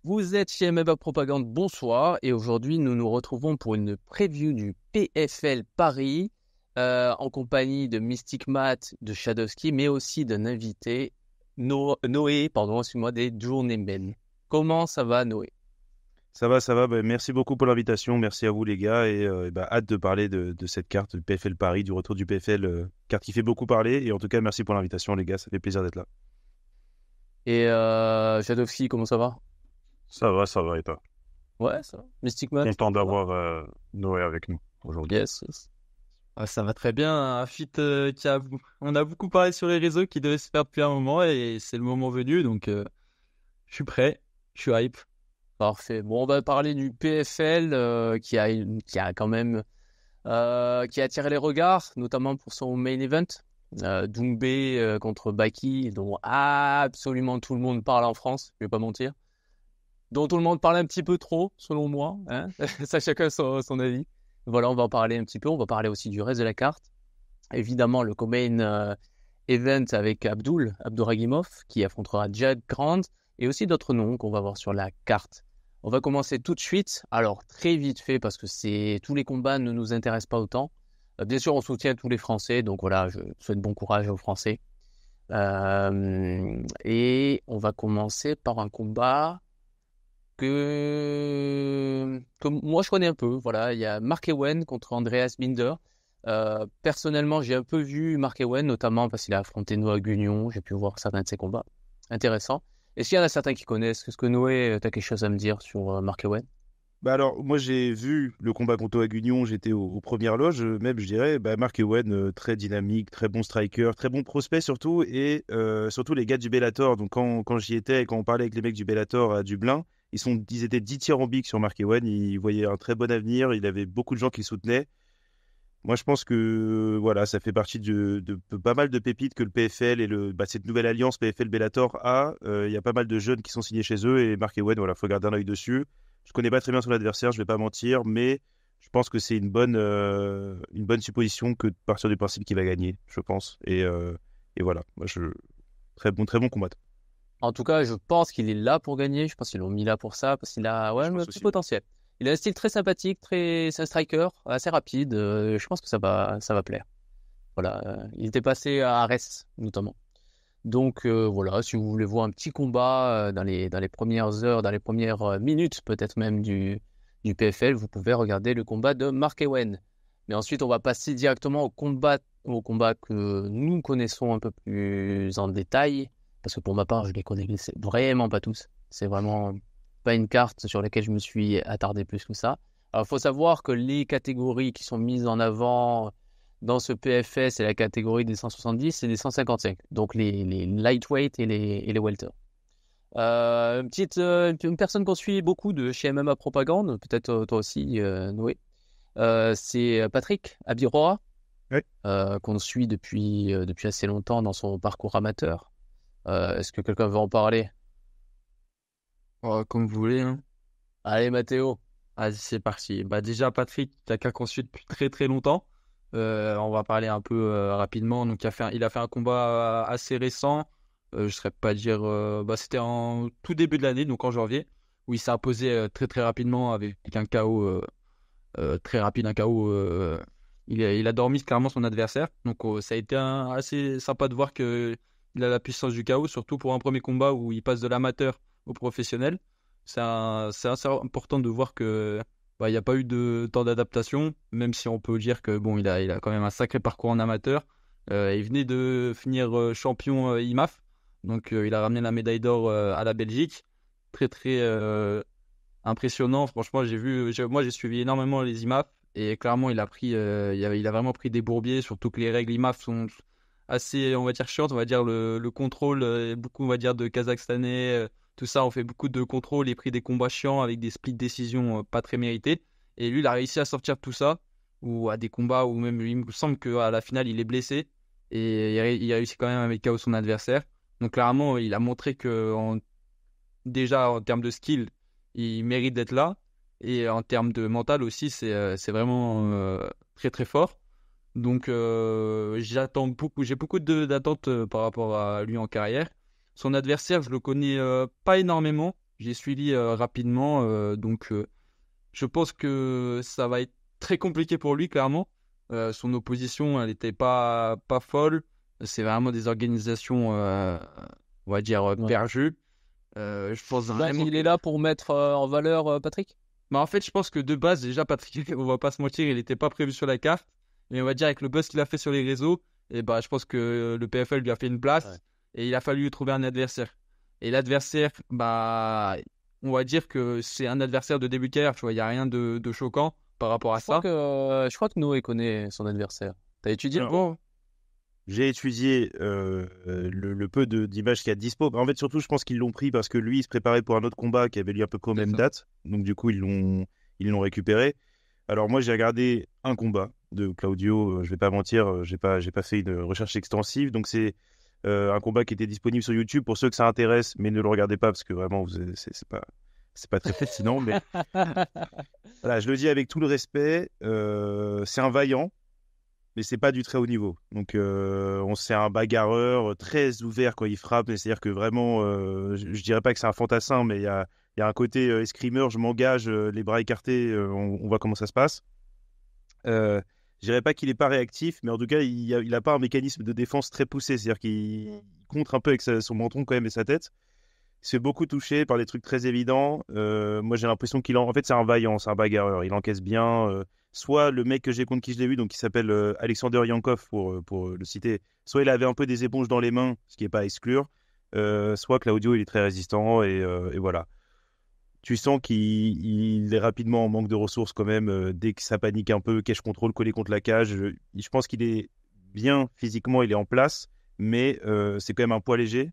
Vous êtes chez MMA Propagande, bonsoir, et aujourd'hui nous nous retrouvons pour une preview du PFL Paris en compagnie de Mystic Matt, de Shadowski, mais aussi d'un invité, Noé, excuse-moi, des Journeymen. Comment ça va, Noé? Ça va, ça va. Merci beaucoup pour l'invitation. Merci à vous, les gars. Hâte de parler de cette carte du PFL Paris, du retour du PFL, carte qui fait beaucoup parler. Et en tout cas, merci pour l'invitation, les gars. Ça fait plaisir d'être là. Et Shadowski, comment ça va? Ça va, et toi? Ouais, ça va. Mystic Matt? Content d'avoir Noé avec nous aujourd'hui. Yes. Ah, ça va très bien, un feat on a beaucoup parlé sur les réseaux qui devait se faire depuis un moment et c'est le moment venu, donc je suis prêt, je suis hype. Parfait. Bon, on va parler du PFL qui a quand même qui a attiré les regards, notamment pour son main event, Doumbé contre Baki, dont absolument tout le monde parle en France, je vais pas mentir, dont tout le monde parle un petit peu trop, selon moi, hein. Ça, chacun son avis. Voilà, on va en parler un petit peu, on va parler aussi du reste de la carte. Évidemment, le co-main event avec Abdouragimov, qui affrontera Jad Grant, et aussi d'autres noms qu'on va voir sur la carte. On va commencer tout de suite, alors très vite fait, parce que tous les combats ne nous intéressent pas autant. Bien sûr, on soutient tous les Français, donc voilà, je souhaite bon courage aux Français. Et on va commencer par un combat que moi je connais un peu. Voilà, il y a Mark Ewen contre Andreas Binder. Personnellement, j'ai un peu vu Mark Ewen, notamment parce qu'il a affronté Noah Gugnon. J'ai pu voir certains de ses combats. Intéressant. Est-ce qu'il y en a certains qui connaissent? Est-ce que Noé, tu as quelque chose à me dire sur Mark Ewen? Alors, moi, j'ai vu le combat contre Aguignon. J'étais aux premières loges. Même, je dirais, Mark Ewen, très dynamique, très bon striker, très bon prospect surtout. Et surtout, les gars du Bellator. Donc, quand j'y étais et quand on parlait avec les mecs du Bellator à Dublin, ils étaient dithyrambiques sur Mark Ewen. Ils voyaient un très bon avenir. Il avait beaucoup de gens qui le soutenaient. Moi, je pense que voilà, ça fait partie de pas mal de pépites que le PFL et cette nouvelle alliance PFL-Bellator a. Il y a pas mal de jeunes qui sont signés chez eux et Mark Ewen, voilà, faut garder un œil dessus. Je connais pas très bien son adversaire, je vais pas mentir, mais je pense que c'est une bonne supposition que de partir du principe qu'il va gagner, je pense. Et voilà, très bon combat. En tout cas, je pense qu'il est là pour gagner. Je pense qu'ils l'ont mis là pour ça, parce qu'il a Je un pense petit aussi. potentiel. Il a un style très sympathique, c'est un striker, assez rapide. Je pense que ça va plaire. Voilà, il était passé à Arès, notamment. Donc voilà, si vous voulez voir un petit combat dans les premières heures, dans les premières minutes, peut-être même du PFL, vous pouvez regarder le combat de Mark Ewen. Mais ensuite, on va passer directement au combat que nous connaissons un peu plus en détail. Parce que pour ma part, je les connais vraiment pas tous. C'est vraiment pas une carte sur laquelle je me suis attardé plus que ça. Alors, il faut savoir que les catégories qui sont mises en avant dans ce PFS, c'est la catégorie des 170 et des 155. Donc, les lightweight et les welter. Une personne qu'on suit beaucoup de chez MMA Propagande, peut-être toi aussi, Noé. C'est Patrick Abirora, Ouais. qu'on suit depuis assez longtemps dans son parcours amateur. Est-ce que quelqu'un veut en parler? Oh, comme vous voulez, hein. Allez, Mathéo. Vas-y, c'est parti. Déjà, Patrick, quelqu'un qu'on suit depuis très très longtemps. On va parler un peu rapidement. Donc, il a fait un combat assez récent. Je ne saurais pas dire. C'était en tout début de l'année, donc en janvier, où il s'est imposé très très rapidement avec un KO très rapide, un KO. Il a dormi clairement son adversaire. Donc, ça a été assez sympa de voir qu'il a la puissance du KO, surtout pour un premier combat où il passe de l'amateur au professionnel. C'est assez important de voir que il n'y a pas eu de temps d'adaptation, même si on peut dire que bon, il a quand même un sacré parcours en amateur. Il venait de finir champion IMAF, donc il a ramené la médaille d'or à la Belgique. Très très impressionnant. Franchement, moi j'ai suivi énormément les IMAF et clairement il a vraiment pris des bourbiers, surtout que les règles IMAF sont assez, on va dire, chiantes. On va dire le contrôle, beaucoup on va dire de Kazakhstanais. Tout ça, on fait beaucoup de contrôles et pris des combats chiants avec des split décisions pas très méritées. Et lui, il a réussi à sortir de tout ça, ou à des combats où même il me semble qu'à la finale, il est blessé. Et il a réussi quand même à mettre KO son adversaire. Donc clairement, il a montré que déjà en termes de skill, il mérite d'être là. Et en termes de mental aussi, c'est vraiment très très fort. Donc j'ai beaucoup d'attentes par rapport à lui en carrière. Son adversaire, je le connais pas énormément. j'ai suivi rapidement. Donc, je pense que ça va être très compliqué pour lui, clairement. Son opposition, elle n'était pas folle. C'est vraiment des organisations, on va dire, perdues. Je pense vraiment il est là pour mettre en valeur Patrick. Mais en fait, je pense que de base, déjà, Patrick, on va pas se mentir, il n'était pas prévu sur la carte. Mais on va dire, avec le buzz qu'il a fait sur les réseaux, et bah, je pense que le PFL lui a fait une place et il a fallu lui trouver un adversaire. Et l'adversaire, bah, on va dire que c'est un adversaire de début de carrière, tu vois, il n'y a rien de choquant par rapport à ça. Je crois que Noé connaît son adversaire. T'as étudié le bon? J'ai étudié le peu d'images qu'il y a de dispo. En fait, surtout, je pense qu'ils l'ont pris parce que lui, il se préparait pour un autre combat qui avait lieu à peu près aux mêmes dates. Donc, du coup, ils l'ont récupéré. Alors, moi, j'ai regardé un combat de Claudio. Je vais pas mentir, j'ai pas fait une recherche extensive. Donc, c'est un combat qui était disponible sur YouTube pour ceux que ça intéresse, mais ne le regardez pas parce que vraiment, c'est pas très pertinent. Mais voilà, je le dis avec tout le respect. C'est un vaillant. Mais c'est pas du très haut niveau. Donc, c'est un bagarreur très ouvert quand il frappe. C'est-à-dire que vraiment, je dirais pas que c'est un fantassin, mais il y a un côté escrimeur, je m'engage, les bras écartés, on voit comment ça se passe. Je dirais pas qu'il est pas réactif, mais en tout cas, il a pas un mécanisme de défense très poussé. C'est-à-dire qu'il contre un peu avec son menton quand même et sa tête. Il se fait beaucoup toucher par des trucs très évidents. Moi, j'ai l'impression en fait, c'est un vaillant, c'est un bagarreur. Il encaisse bien. Soit le mec que j'ai contre qui je l'ai vu, donc qui s'appelle Alexander Yankov pour le citer, soit il avait un peu des éponges dans les mains, ce qui n'est pas à exclure, soit Claudio il est très résistant et voilà. Tu sens qu'il est rapidement en manque de ressources quand même, dès que ça panique un peu, cache contrôle, collé contre la cage. Je pense qu'il est bien physiquement, il est en place, mais c'est quand même un poids léger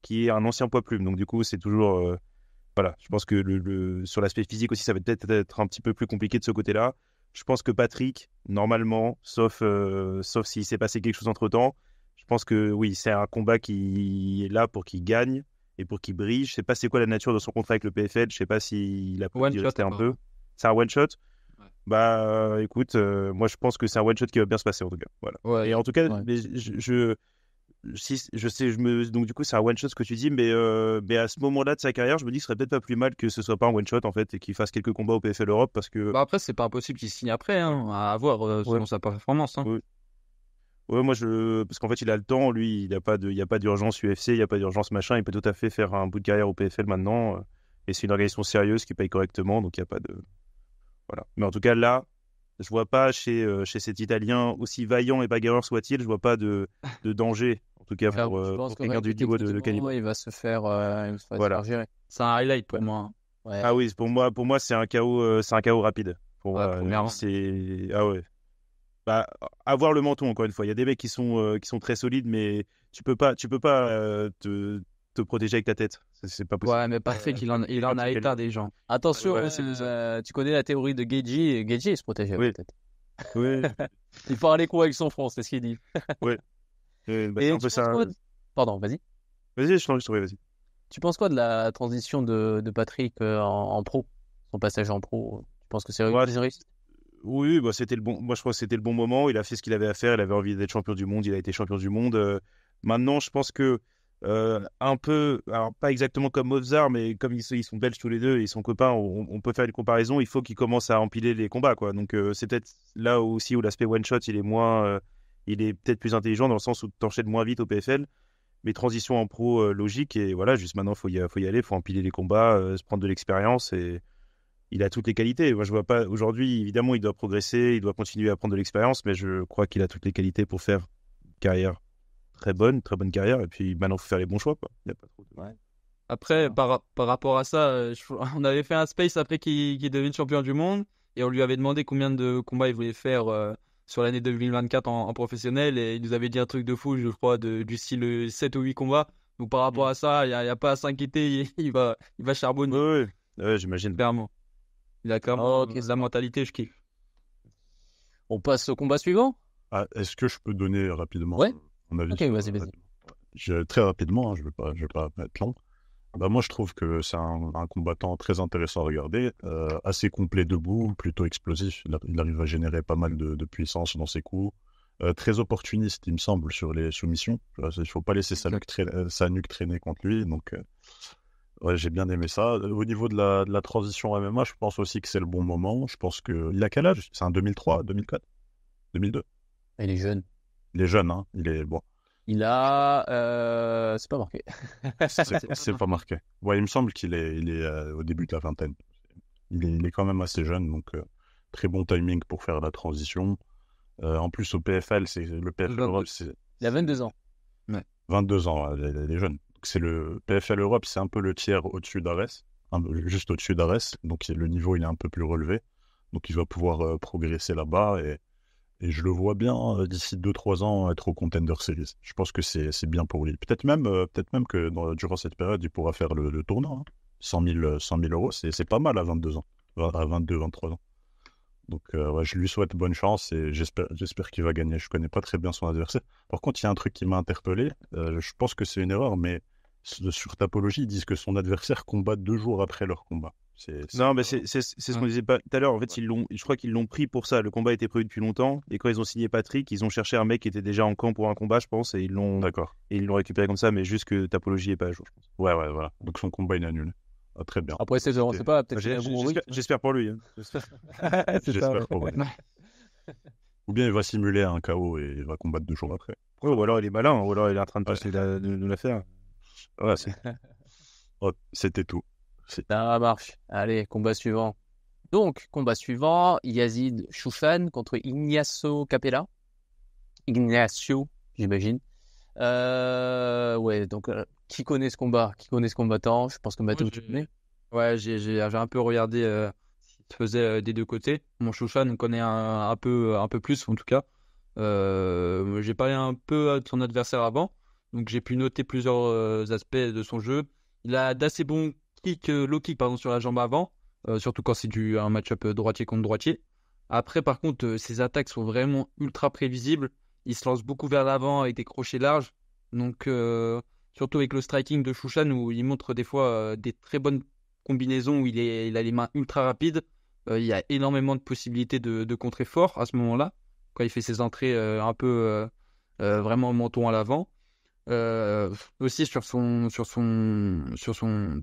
qui est un ancien poids plume, donc du coup c'est toujours... voilà, je pense que sur l'aspect physique aussi, ça va peut-être être un petit peu plus compliqué de ce côté-là. Je pense que Patrick, normalement, sauf s'il s'est passé quelque chose entre-temps, je pense que oui, c'est un combat qui est là pour qu'il gagne et pour qu'il brille. Je sais pas c'est quoi la nature de son contrat avec le PFL, je sais pas s'il a pu y rester un peu. C'est un one-shot. Ouais. Bah écoute, moi je pense que c'est un one-shot qui va bien se passer en tout cas. Voilà. Ouais, et en tout cas, mais donc du coup c'est un one shot ce que tu dis, mais à ce moment-là de sa carrière je me dis que ce serait peut-être pas plus mal que ce soit pas un one shot en fait et qu'il fasse quelques combats au PFL Europe parce que bah après c'est pas impossible qu'il signe après à voir selon sa performance. Ouais, moi parce qu'en fait il a le temps, lui il y a pas d'urgence UFC, il y a pas d'urgence machin, il peut tout à fait faire un bout de carrière au PFL maintenant et c'est une organisation sérieuse qui paye correctement, donc il y a pas de voilà. Mais en tout cas là je vois pas chez cet Italien, aussi vaillant et bagarreur soit-il, je vois pas de danger. En tout cas, pour quelqu'un du niveau de calibre. Il va se faire, voilà. gérer. C'est un highlight pour moi. Ouais. Ah oui, pour moi, c'est un KO rapide. Pour moi, c'est ah ouais. Bah, avoir le menton encore une fois. Il y a des mecs qui sont très solides, mais tu peux pas te protéger avec ta tête. C'est pas possible. Ouais, mais Patrick, il en a éteint des gens. Attention, tu connais la théorie de Geji. Geji, il se protège avec la tête. Oui. Il faut aller courir avec son front, c'est ce qu'il dit. Oui. Et un peu ça. Pardon, vas-y. Vas-y, je t'en prie, vas-y. Tu penses quoi de la transition de Patrick en pro, son passage en pro? Tu penses que c'est réussi? Oui, bah c'était le bon. Moi, je crois que c'était le bon moment. Il a fait ce qu'il avait à faire. Il avait envie d'être champion du monde. Il a été champion du monde. Maintenant, je pense que un peu, alors pas exactement comme Mozart, mais comme ils sont belges tous les deux, ils sont copains, on peut faire une comparaison. Il faut qu'ils commencent à empiler les combats, quoi. Donc c'est peut-être là aussi où l'aspect one shot, il est peut-être plus intelligent dans le sens où tu enchaînes moins vite au PFL. Mais transition en pro logique et voilà, juste maintenant faut y aller, faut empiler les combats, se prendre de l'expérience et il a toutes les qualités. Moi je vois pas aujourd'hui, évidemment il doit progresser, il doit continuer à prendre de l'expérience, mais je crois qu'il a toutes les qualités pour faire une carrière très bonne carrière et puis maintenant faut faire les bons choix quoi. Il y a pas trop de... Ouais. Après par rapport à ça, on avait fait un space après qu'il devienne champion du monde et on lui avait demandé combien de combats il voulait faire sur l'année 2024 en professionnel et il nous avait dit un truc de fou, je crois, du style 7 ou 8 combats. Donc par rapport à ça, il n'y a pas à s'inquiéter, il va charbonner. Ouais, j'imagine. Clairement. Il a clairement la mentalité, je kiffe. On passe au combat suivant. Est-ce que je peux donner rapidement mon avis? Ok, vas-y. Très rapidement, je vais pas être long. Bah moi, je trouve que c'est un combattant très intéressant à regarder, assez complet debout, plutôt explosif. Il arrive à générer pas mal de puissance dans ses coups. Très opportuniste, il me semble, sur les soumissions. Il ne faut pas laisser sa nuque traîner contre lui. Donc, Ouais, j'ai bien aimé ça. Au niveau de la transition MMA, je pense aussi que c'est le bon moment. Je pense que... Il a quel âge? C'est un 2003, 2004, 2002? Il est jeune. Il est jeune, hein. Il est... Bon, Il a... c'est pas marqué. c'est pas marqué. Ouais, il me semble il est au début de la vingtaine. Il est quand même assez jeune, donc très bon timing pour faire la transition. En plus, au PFL, le PFL Europe, Il a 22 ans. 22 ans, elle est jeune. Donc, c'est le PFL Europe, c'est un peu le tiers au-dessus d'Ares, juste au-dessus d'Ares. Donc le niveau, il est un peu plus relevé. Donc il va pouvoir progresser là-bas et je le vois bien d'ici 2-3 ans être au Contender Series. Je pense que c'est bien pour lui. Peut-être même que durant cette période, il pourra faire le tournoi. Hein. 100 000 euros, c'est pas mal à 22 ans, à 22, 23 ans. Donc ouais, je lui souhaite bonne chance et j'espère qu'il va gagner. Je connais pas très bien son adversaire. Par contre, il y a un truc qui m'a interpellé. Je pense que c'est une erreur, mais sur Tapologie, ils disent que son adversaire combat 2 jours après leur combat. Non, mais c'est ce qu'on disait pas tout à l'heure. En fait, je crois qu'ils l'ont pris pour ça. Le combat était prévu depuis longtemps. Et quand ils ont signé Patrick, ils ont cherché un mec qui était déjà en camp pour un combat, je pense, et D'accord. ils l'ont récupéré comme ça, mais juste que Tapologie est pas à jour, je pense. Ouais, voilà. Donc son combat, il est annulé. Ah, très bien. Après, on sait pas, peut-être qu'il a un bon rythme. J'espère pour lui. Hein. J'espère pour lui. Ou bien il va simuler un KO et il va combattre 2 jours après. Ouais, ou alors il est malin, ou alors il est en train de nous la faire. Ouais, c'était tout. Ça marche. Allez, combat suivant. Donc, combat suivant, Yazid Chouchan contre Ignacio Capella. Ignacio, j'imagine. Ouais, donc, qui connaît ce combat? Qui connaît ce combattant? Je pense que Mathieu, tu connais. Ouais, j'ai un peu regardé ce qui se faisait des deux côtés. Mon Chouchan, on connaît un peu plus, en tout cas. J'ai parlé un peu de son adversaire avant, donc j'ai pu noter plusieurs aspects de son jeu. Il a d'assez bons low kick pardon, sur la jambe avant, surtout quand c'est un match-up droitier contre droitier. Après, par contre, ses attaques sont vraiment ultra prévisibles. Il se lance beaucoup vers l'avant avec des crochets larges. Donc, surtout avec le striking de Chouchan où il montre des fois des très bonnes combinaisons où il a les mains ultra rapides. Il y a énormément de possibilités de contrer fort à ce moment-là, quand il fait ses entrées un peu vraiment menton à l'avant. Aussi sur son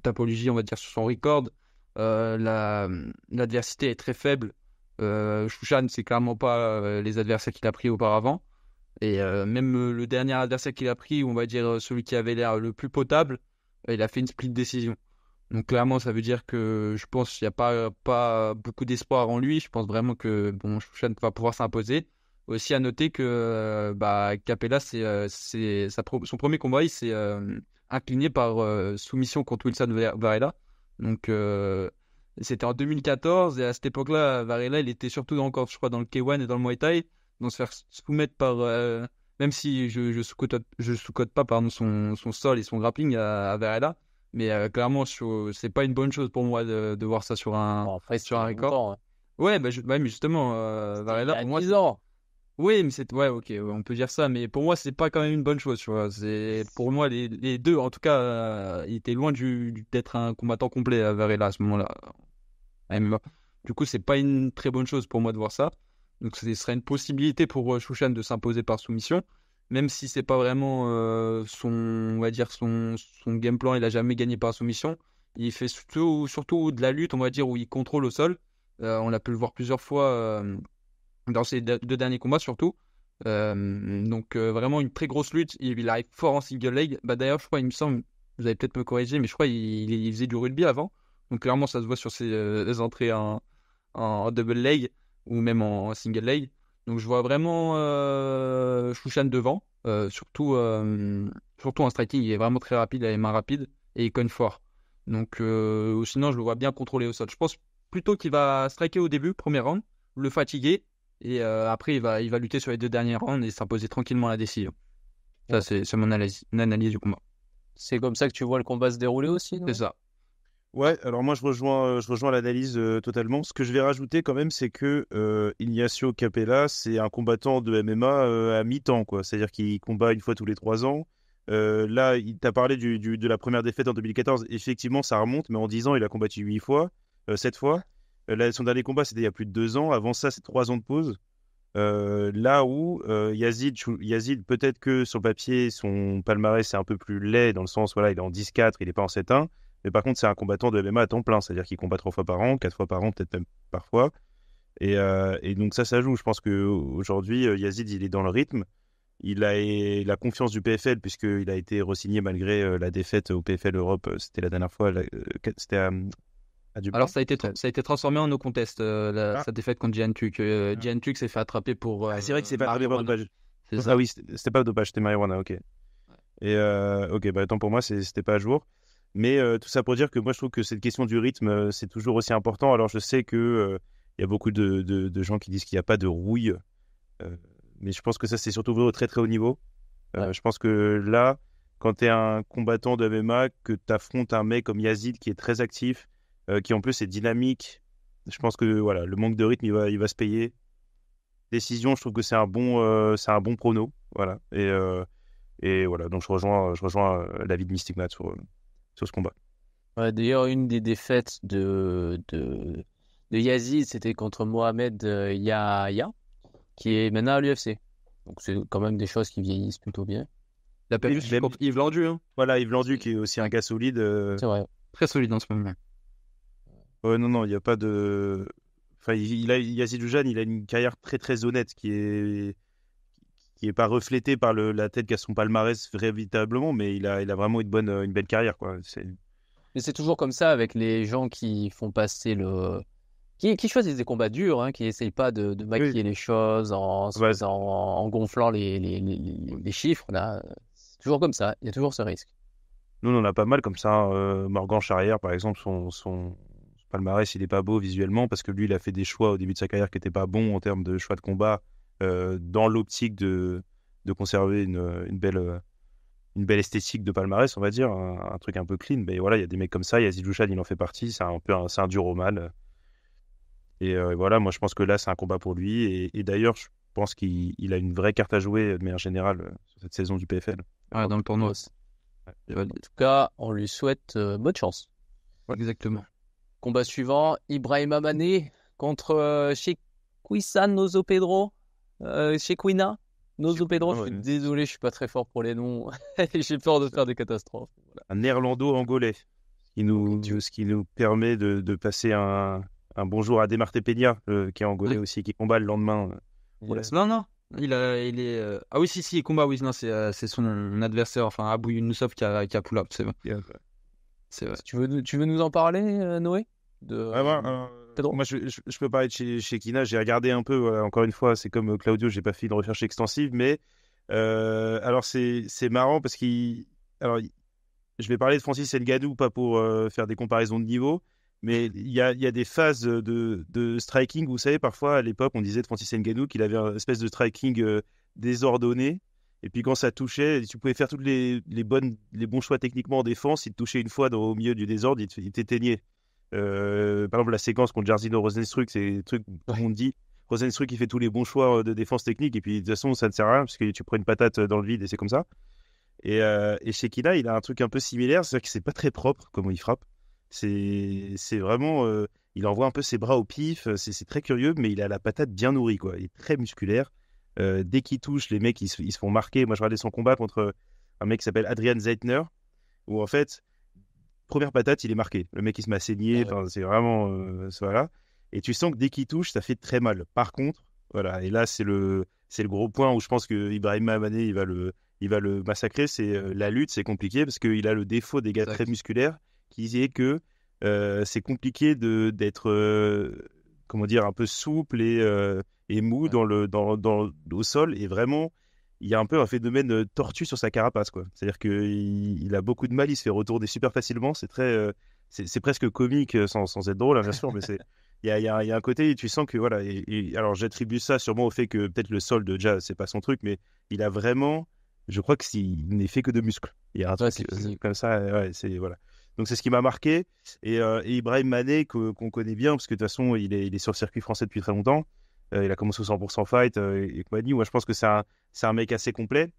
topologie, on va dire sur son record, l'adversité est très faible. Chouchan, c'est clairement pas les adversaires qu'il a pris auparavant. Et même le dernier adversaire qu'il a pris, on va dire celui qui avait l'air le plus potable, il a fait une split décision. Donc clairement, ça veut dire que je pense qu'il n'y a pas beaucoup d'espoir en lui. Je pense vraiment que bon, Chouchan va pouvoir s'imposer. Aussi à noter que Capella, son premier combat, il s'est incliné par soumission contre Wilson Varela. Donc c'était en 2014 et à cette époque-là, Varela, il était surtout encore, je crois, dans le K1 et dans le Muay Thai. Donc se faire soumettre par, même si je sous-cote pas pardon, son sol et son grappling à Varela, mais clairement, c'est pas une bonne chose pour moi de voir ça sur un record. Hein. Ouais, mais justement, Varela, pour moi, 10 ans. Oui, mais ouais, ok, ouais, on peut dire ça, mais pour moi, c'est pas quand même une bonne chose, tu vois. Pour moi, les deux, en tout cas, il était loin d'être un combattant complet à Varela à ce moment-là. MMA. Du coup, c'est pas une très bonne chose pour moi de voir ça. Donc, ce serait une possibilité pour Chouchan de s'imposer par soumission, même si c'est pas vraiment on va dire son game plan. Il a jamais gagné par soumission. Il fait surtout de la lutte, on va dire, où il contrôle au sol. On a pu le voir plusieurs fois dans ses deux derniers combats surtout. Donc vraiment une très grosse lutte. Il arrive fort en single leg. D'ailleurs, je crois, il me semble, vous allez peut-être me corriger, mais je crois il faisait du rugby avant. Donc clairement, ça se voit sur ses entrées en double leg ou même en single leg. Donc je vois vraiment Chouchan devant. Surtout en striking, il est vraiment très rapide, il a les mains rapides et il cogne fort. Donc sinon, je le vois bien contrôler au sol. Je pense plutôt qu'il va striker au début, premier round, le fatiguer. Et après, il va lutter sur les 2 derniers rounds et s'imposer tranquillement à la décision. Ça, c'est mon analyse du combat. C'est comme ça que tu vois le combat se dérouler aussi, non? C'est ça. Ouais, alors moi je rejoins l'analyse totalement. Ce que je vais rajouter quand même, c'est que Ignacio Capella, c'est un combattant de MMA à mi-temps, quoi. C'est-à-dire qu'il combat une fois tous les 3 ans. Là, il t'a parlé de la première défaite en 2014. Effectivement, ça remonte, mais en 10 ans, il a combattu 8 fois, 7 fois. Là, son dernier combat, c'était il y a plus de 2 ans. Avant ça, c'est 3 ans de pause. Là où Yazid, peut-être que sur le papier, son palmarès est un peu plus laid, dans le sens, voilà, il est en 10-4, il n'est pas en 7-1. Mais par contre, c'est un combattant de MMA à temps plein, c'est-à-dire qu'il combat 3 fois par an, 4 fois par an, peut-être même parfois. Et donc ça joue. Je pense qu'aujourd'hui, Yazid, il est dans le rythme. Il a la confiance du PFL puisqu'il a été re-signé malgré la défaite au PFL Europe. C'était la dernière fois. C'était à Dublin. Alors ça a été transformé en no contest, Ah. sa défaite contre Jian Tuc. Jian Tuc s'est fait attraper pour. C'est vrai que c'est pas attrapé par marijuana. dopage. C'est ça. Ah oui, c'était pas dopage, c'était marijuana, ok. Et ok, bah tant pour moi, c'était pas à jour. Mais tout ça pour dire que moi, je trouve que cette question du rythme, c'est toujours aussi important. Alors je sais que il y a beaucoup de gens qui disent qu'il n'y a pas de rouille. Mais je pense que ça, c'est surtout vrai au très très haut niveau. Je pense que là, quand tu es un combattant de MMA, que tu affrontes un mec comme Yazid qui est très actif, qui en plus est dynamique, je pense que voilà, le manque de rythme, il va se payer. Décision, je trouve que c'est un bon prono. Voilà. Et voilà, donc je rejoins l'avis de Mystic Matt sur ce combat. Ouais, d'ailleurs, une des défaites de Yazid, c'était contre Mohamed Yahya, qui est maintenant à l'UFC. Donc c'est quand même des choses qui vieillissent plutôt bien. Il a perdu contre Yves Landu. Hein. Voilà, Yves Landu qui est aussi un gars solide. C'est vrai. Très solide en ce moment. Non, il n'y a pas de. Enfin, Yazid Ujjan, il a une carrière très très honnête qui est pas reflétée par la tête qu'a son palmarès véritablement, mais il a vraiment une belle carrière, quoi. Mais c'est toujours comme ça avec les gens qui font passer qui choisissent des combats durs, hein, qui n'essayent pas de maquiller les choses en gonflant les chiffres. Là. C'est toujours comme ça, il y a toujours ce risque. Nous, on en a pas mal comme ça. Morgan Charrière, par exemple, son palmarès, il n'est pas beau visuellement parce que lui, il a fait des choix au début de sa carrière qui n'étaient pas bons en termes de choix de combat dans l'optique de conserver une belle esthétique de palmarès, on va dire, un truc un peu clean. Mais voilà, il y a des mecs comme ça. Yazid Ujjan, il en fait partie. C'est un dur au mal. Et voilà, moi je pense que là c'est un combat pour lui. Et d'ailleurs, je pense qu'il a une vraie carte à jouer de manière générale sur cette saison du PFL. Ouais, dans le tournoi. Ouais. En tout cas, on lui souhaite bonne chance. Ouais, exactement. Combat suivant, Ibrahim Amane contre Shekwisan Nozo Pedro. Shekwina Nozo Pedro, je suis désolé, je suis pas très fort pour les noms. J'ai peur de faire des catastrophes. Voilà. Un néerlando-angolais, ce qui nous permet de passer un bonjour à Demarte Peña, qui est angolais aussi, qui combat le lendemain. Non, il est. Ah oui, si, il combat, oui, non, c'est son adversaire, enfin Abou Younousov qui a pull-up, c'est vrai. C'est vrai. Tu veux nous en parler, Noé moi, je peux parler de chez Kina. J'ai regardé un peu, voilà, encore une fois, c'est comme Claudio, j'ai pas fait une recherche extensive, mais alors c'est marrant parce je vais parler de Francis Ngannou, pas pour faire des comparaisons de niveau, mais il y a des phases de striking. Vous savez, parfois, à l'époque, on disait de Francis Ngannou qu'il avait une espèce de striking désordonné. Et puis quand ça touchait, tu pouvais faire tous les bons choix techniquement en défense. Il te touchait une fois au milieu du désordre, il t'éteignait. Par exemple, la séquence contre Jairzinho Rozenstruik, c'est le truc où tout le monde dit Rozenstruik il fait tous les bons choix de défense technique. Et puis de toute façon, ça ne sert à rien parce que tu prends une patate dans le vide et c'est comme ça. Et chez Kina, il a un truc un peu similaire, c'est-à-dire que c'est pas très propre comment il frappe. C'est vraiment, il envoie un peu ses bras au pif, c'est très curieux, mais il a la patate bien nourrie, quoi. Il est très musculaire. Dès qu'il touche, les mecs ils se font marquer. Moi, je regardais son combat contre un mec qui s'appelle Adrian Zeitner, où en fait, première patate, il est marqué. Le mec il se met à saigner, c'est vraiment, voilà. Et tu sens que dès qu'il touche, ça fait très mal. Par contre, voilà, et là c'est le gros point où je pense que Ibrahim Amane il va le massacrer, c'est la lutte, c'est compliqué parce qu'il a le défaut des gars très musculaires qui est que c'est compliqué d'être comment dire, un peu souple et mou au sol, et vraiment il y a un peu un phénomène tortue sur sa carapace, quoi. C'est-à-dire qu'il a beaucoup de mal, il se fait retourner super facilement, c'est presque comique sans être drôle, hein, bien sûr, mais il y a un côté, tu sens que voilà, et alors j'attribue ça sûrement au fait que peut-être le sol de Jazz c'est pas son truc, mais il a vraiment, je crois que il n'est fait que de muscles. Il y a un truc comme ça, c'est voilà. Donc c'est ce qui m'a marqué. Et Ibrahim Mané, qu'on connaît bien, parce que de toute façon, il est sur le circuit français depuis très longtemps. Il a commencé au 100% fight et compagnie. Moi, je pense que c'est un mec assez complet.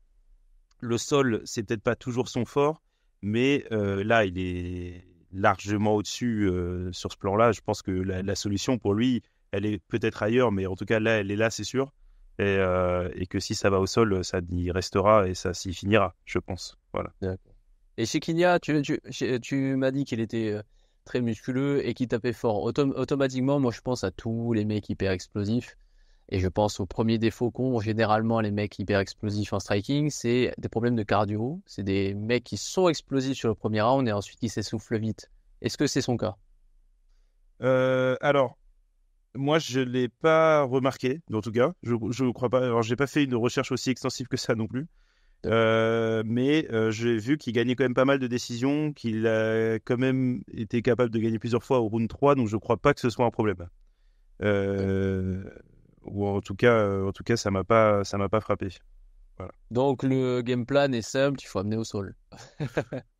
Le sol, c'est peut-être pas toujours son fort, mais là, il est largement au-dessus sur ce plan-là. Je pense que la solution pour lui, elle est peut-être ailleurs, mais en tout cas, là, elle est là, c'est sûr. Et que si ça va au sol, ça y restera et ça s'y finira, je pense. Voilà. D'accord. Et chez Kinya, tu m'as dit qu'il était très musculeux et qu'il tapait fort. Automatiquement, moi, je pense à tous les mecs hyper explosifs. Et je pense au premier défaut qu'ont généralement les mecs hyper explosifs en striking, c'est des problèmes de cardio. C'est des mecs qui sont explosifs sur le premier round et ensuite qui s'essoufflent vite. Est-ce que c'est son cas? Alors, moi, je ne l'ai pas remarqué, en tout cas. Je ne crois pas. Alors, j'ai pas fait une recherche aussi extensive que ça non plus. Mais j'ai vu qu'il gagnait quand même pas mal de décisions, qu'il a quand même été capable de gagner plusieurs fois au round 3, donc je ne crois pas que ce soit un problème. Ou en tout cas, ça m'a pas frappé. Voilà. Donc le game plan est simple, il faut amener au sol.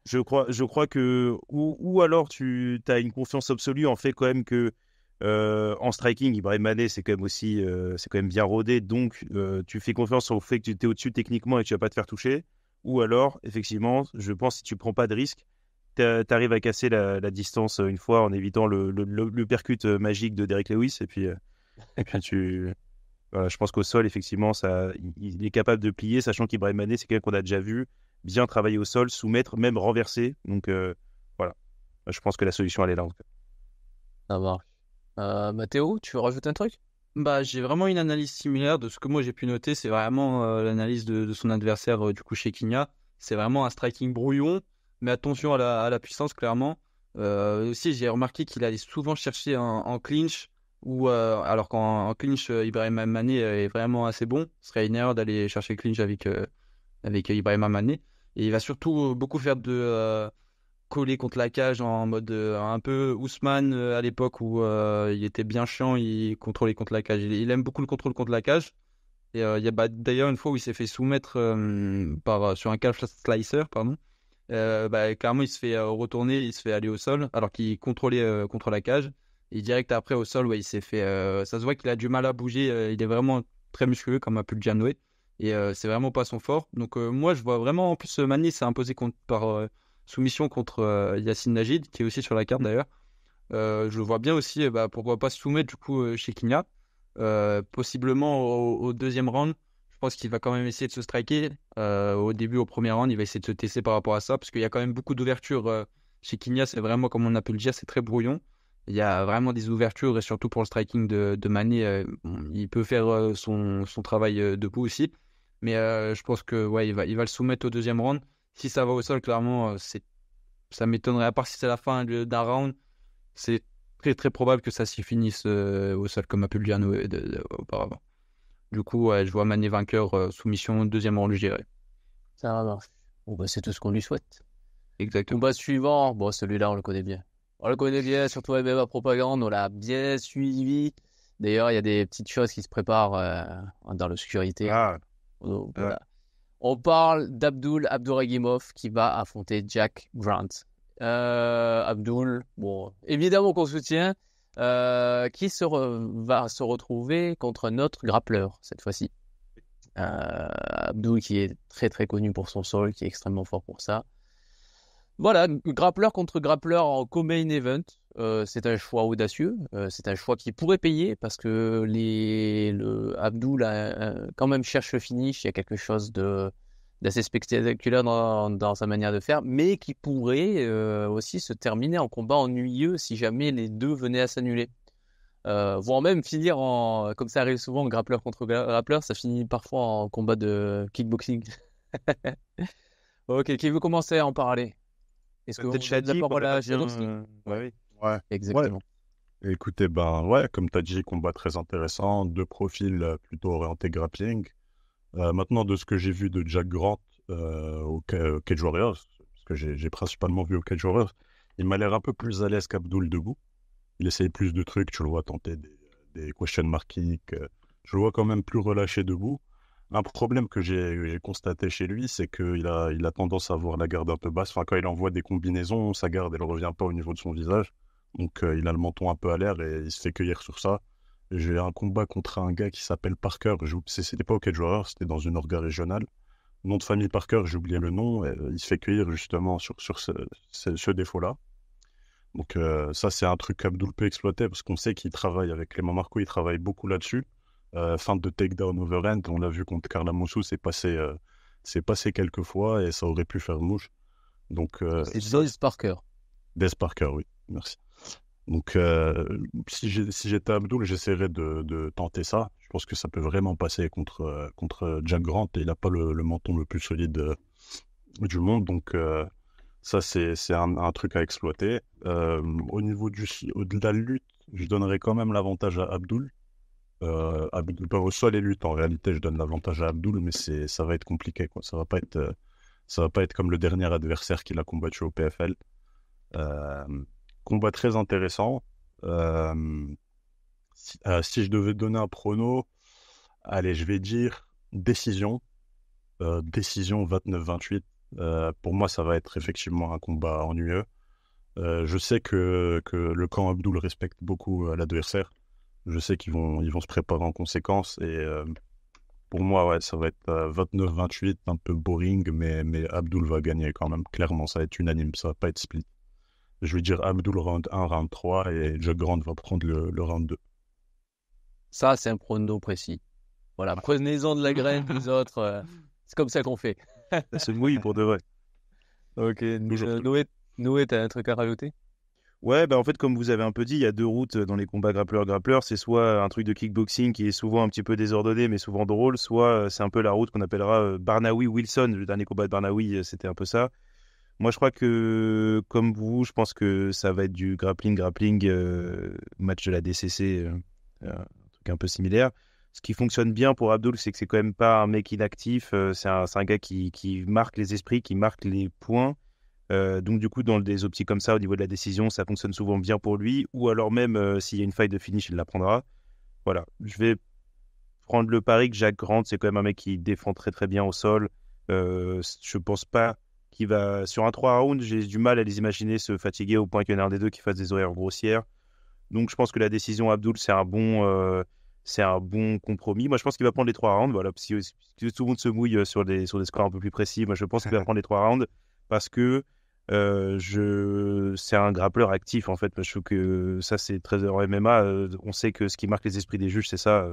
Je crois que ou alors tu as une confiance absolue en fait quand même que en striking, Ibrahim Mané c'est quand même aussi c'est quand même bien rodé, donc tu fais confiance au fait que tu es au-dessus techniquement et que tu vas pas te faire toucher. Ou alors effectivement, je pense que si tu prends pas de risque, tu arrives à casser la distance une fois en évitant le percute magique de Derek Lewis et puis tu voilà, je pense qu'au sol, effectivement, il est capable de plier, sachant qu'Ibrahim Mané, c'est quelqu'un qu'on a déjà vu bien travailler au sol, soumettre, même renverser. Donc, voilà. Je pense que la solution, elle est là, en tout cas. Ça marche. Mathéo, tu veux rajouter un truc? Bah, j'ai vraiment une analyse similaire de ce que moi j'ai pu noter. C'est vraiment l'analyse de son adversaire du coup chez Kinya. C'est vraiment un striking brouillon, mais attention à la puissance clairement. Aussi, j'ai remarqué qu'il allait souvent chercher en clinch, alors qu'en en clinch, Ibrahim Mané est vraiment assez bon. Ce serait une erreur d'aller chercher le clinch avec Ibrahim Mané. Et il va surtout beaucoup faire de coller contre la cage en mode un peu Ousmane à l'époque où il était bien chiant, il contrôlait contre la cage. Il aime beaucoup le contrôle contre la cage. Et il y a d'ailleurs une fois où il s'est fait soumettre sur un calf slicer, pardon. Clairement, il se fait retourner, il se fait aller au sol alors qu'il contrôlait contre la cage. Et direct après au sol, ouais, il s'est fait. Ça se voit qu'il a du mal à bouger. Il est vraiment très musculeux, comme a pu le dire Noé. Et c'est vraiment pas son fort. Donc moi, je vois vraiment. En plus, Manny s'est imposé par soumission contre Yacine Najid, qui est aussi sur la carte d'ailleurs. Je le vois bien aussi. Pourquoi pas se soumettre du coup chez Kinya. Possiblement au deuxième round. Je pense qu'il va quand même essayer de se striker. Au début, au premier round, il va essayer de se tester par rapport à ça, parce qu'il y a quand même beaucoup d'ouvertures chez Kinya. C'est vraiment, comme on a pu le dire, c'est très brouillon. Il y a vraiment des ouvertures, et surtout pour le striking de Mané, il peut faire son travail debout aussi. Mais je pense que ouais, il va le soumettre au deuxième round. Si ça va au sol, clairement, ça m'étonnerait. À part si c'est la fin d'un round, c'est très très probable que ça s'y finisse au sol, comme a pu le dire Noé auparavant. Du coup, ouais, je vois Mané vainqueur, soumission, deuxième round, je dirais. Ça marche. Bon, bah, c'est tout ce qu'on lui souhaite. Exactement. Combat suivant, bon, celui-là, on le connaît bien. On le connaît bien, surtout MMA Propagande, on l'a bien suivi. D'ailleurs, il y a des petites choses qui se préparent dans l'obscurité. Ah, Donc, voilà. On parle Abduragimov qui va affronter Jack Grant. Abdul, bon, évidemment qu'on soutient, va se retrouver contre un autre grappleur cette fois-ci. Abdul qui est très très connu pour son sol, qui est extrêmement fort pour ça. Voilà, grappleur contre grappleur en co-main event, c'est un choix audacieux, c'est un choix qui pourrait payer parce que Abdul quand même cherche le finish, il y a quelque chose d'assez spectaculaire dans sa manière de faire, mais qui pourrait aussi se terminer en combat ennuyeux si jamais les deux venaient à s'annuler. Voire même finir comme ça arrive souvent, grappleur contre grappleur, ça finit parfois en combat de kickboxing. Ok, qui veut commencer à en parler? Est-ce que peut-être on donne la Shadi pour parole la à faire bien. Jadowski? Ouais. Ouais. Exactement. Ouais. Écoutez, ben ouais, comme tu as dit, combat très intéressant, deux profils plutôt orientés grappling. Maintenant, de ce que j'ai vu de Jack Grant au Cage Warriors, parce que j'ai principalement vu au Cage Warriors, il m'a l'air un peu plus à l'aise qu'Abdul debout. Il essaye plus de trucs, tu le vois tenter des question mark kicks, je le vois quand même plus relâché debout. Un problème que j'ai constaté chez lui, c'est qu'il a tendance à avoir la garde un peu basse. Enfin, quand il envoie des combinaisons, sa garde, elle ne revient pas au niveau de son visage. Donc, il a le menton un peu à l'air et il se fait cueillir sur ça. J'ai un combat contre un gars qui s'appelle Parker. C'était pas au Cage Warriors, c'était dans une orga régionale. Nom de famille Parker, j'ai oublié le nom. Il se fait cueillir justement sur ce défaut-là. Donc, ça, c'est un truc qu'Abdul peut exploiter parce qu'on sait qu'il travaille avec Clément Marco, il travaille beaucoup là-dessus. Fin de takedown overhand, on l'a vu contre Carla Moussou, c'est passé quelques fois et ça aurait pu faire mouche. Donc, C'est Dez Parker. Des Parker, oui, merci. Donc, si j'étais Abdul, j'essaierais de tenter ça. Je pense que ça peut vraiment passer contre Jack Grant, et il n'a pas le menton le plus solide du monde. Donc, ça, c'est un truc à exploiter. Au niveau de la lutte, je donnerais quand même l'avantage à Abdul. Au sol et lutte, en réalité, je donne l'avantage à Abdul, mais ça va être compliqué, quoi. Ça va pas être comme le dernier adversaire qu'il a combattu au PFL. Combat très intéressant. Si je devais donner un prono, allez, je vais dire décision. Décision 29-28. Pour moi, ça va être effectivement un combat ennuyeux. Je sais que le camp Abdul respecte beaucoup l'adversaire. Je sais qu'ils vont se préparer en conséquence. Et pour moi, ouais, ça va être 29-28, un peu boring, mais Abdul va gagner quand même. Clairement, ça va être unanime, ça va pas être split. Je vais dire Abdul round 1, round 3, et Jack Grant va prendre le round 2. Ça, c'est un prono précis. Voilà, prenez-en de la graine, les autres. C'est comme ça qu'on fait. Ça se mouille pour de vrai. Ok, Noé, t'as un truc à rajouter? Ouais, bah en fait, comme vous avez un peu dit, il y a deux routes dans les combats grappleur-grappleur. C'est soit un truc de kickboxing qui est souvent un petit peu désordonné, mais souvent drôle, soit c'est un peu la route qu'on appellera Barnaoui-Wilson. Le dernier combat de Barnaoui, c'était un peu ça. Moi, je crois que, comme vous, je pense que ça va être du grappling, match de la DCC, un truc un peu similaire. Ce qui fonctionne bien pour Abdul, c'est que c'est quand même pas un mec inactif. C'est un gars qui marque les esprits, qui marque les points. Donc du coup, dans des optiques comme ça, au niveau de la décision, ça fonctionne souvent bien pour lui. Ou alors même, s'il y a une faille de finish, il la prendra. Voilà, je vais prendre le pari que Jack Grant, c'est quand même un mec qui défend très très bien au sol. Je pense pas qu'il va... Sur un 3 rounds, j'ai du mal à les imaginer se fatiguer au point qu'il y en a un des deux qui fasse des horaires grossières. Donc je pense que la décision Abdul, c'est un bon compromis. Moi, je pense qu'il va prendre les 3 rounds. Voilà, si tout le monde se mouille sur des scores un peu plus précis, moi je pense qu'il va prendre les 3 rounds parce que c'est un grappleur actif en fait. Je trouve que ça, c'est très en MMA. On sait que ce qui marque les esprits des juges, c'est ça.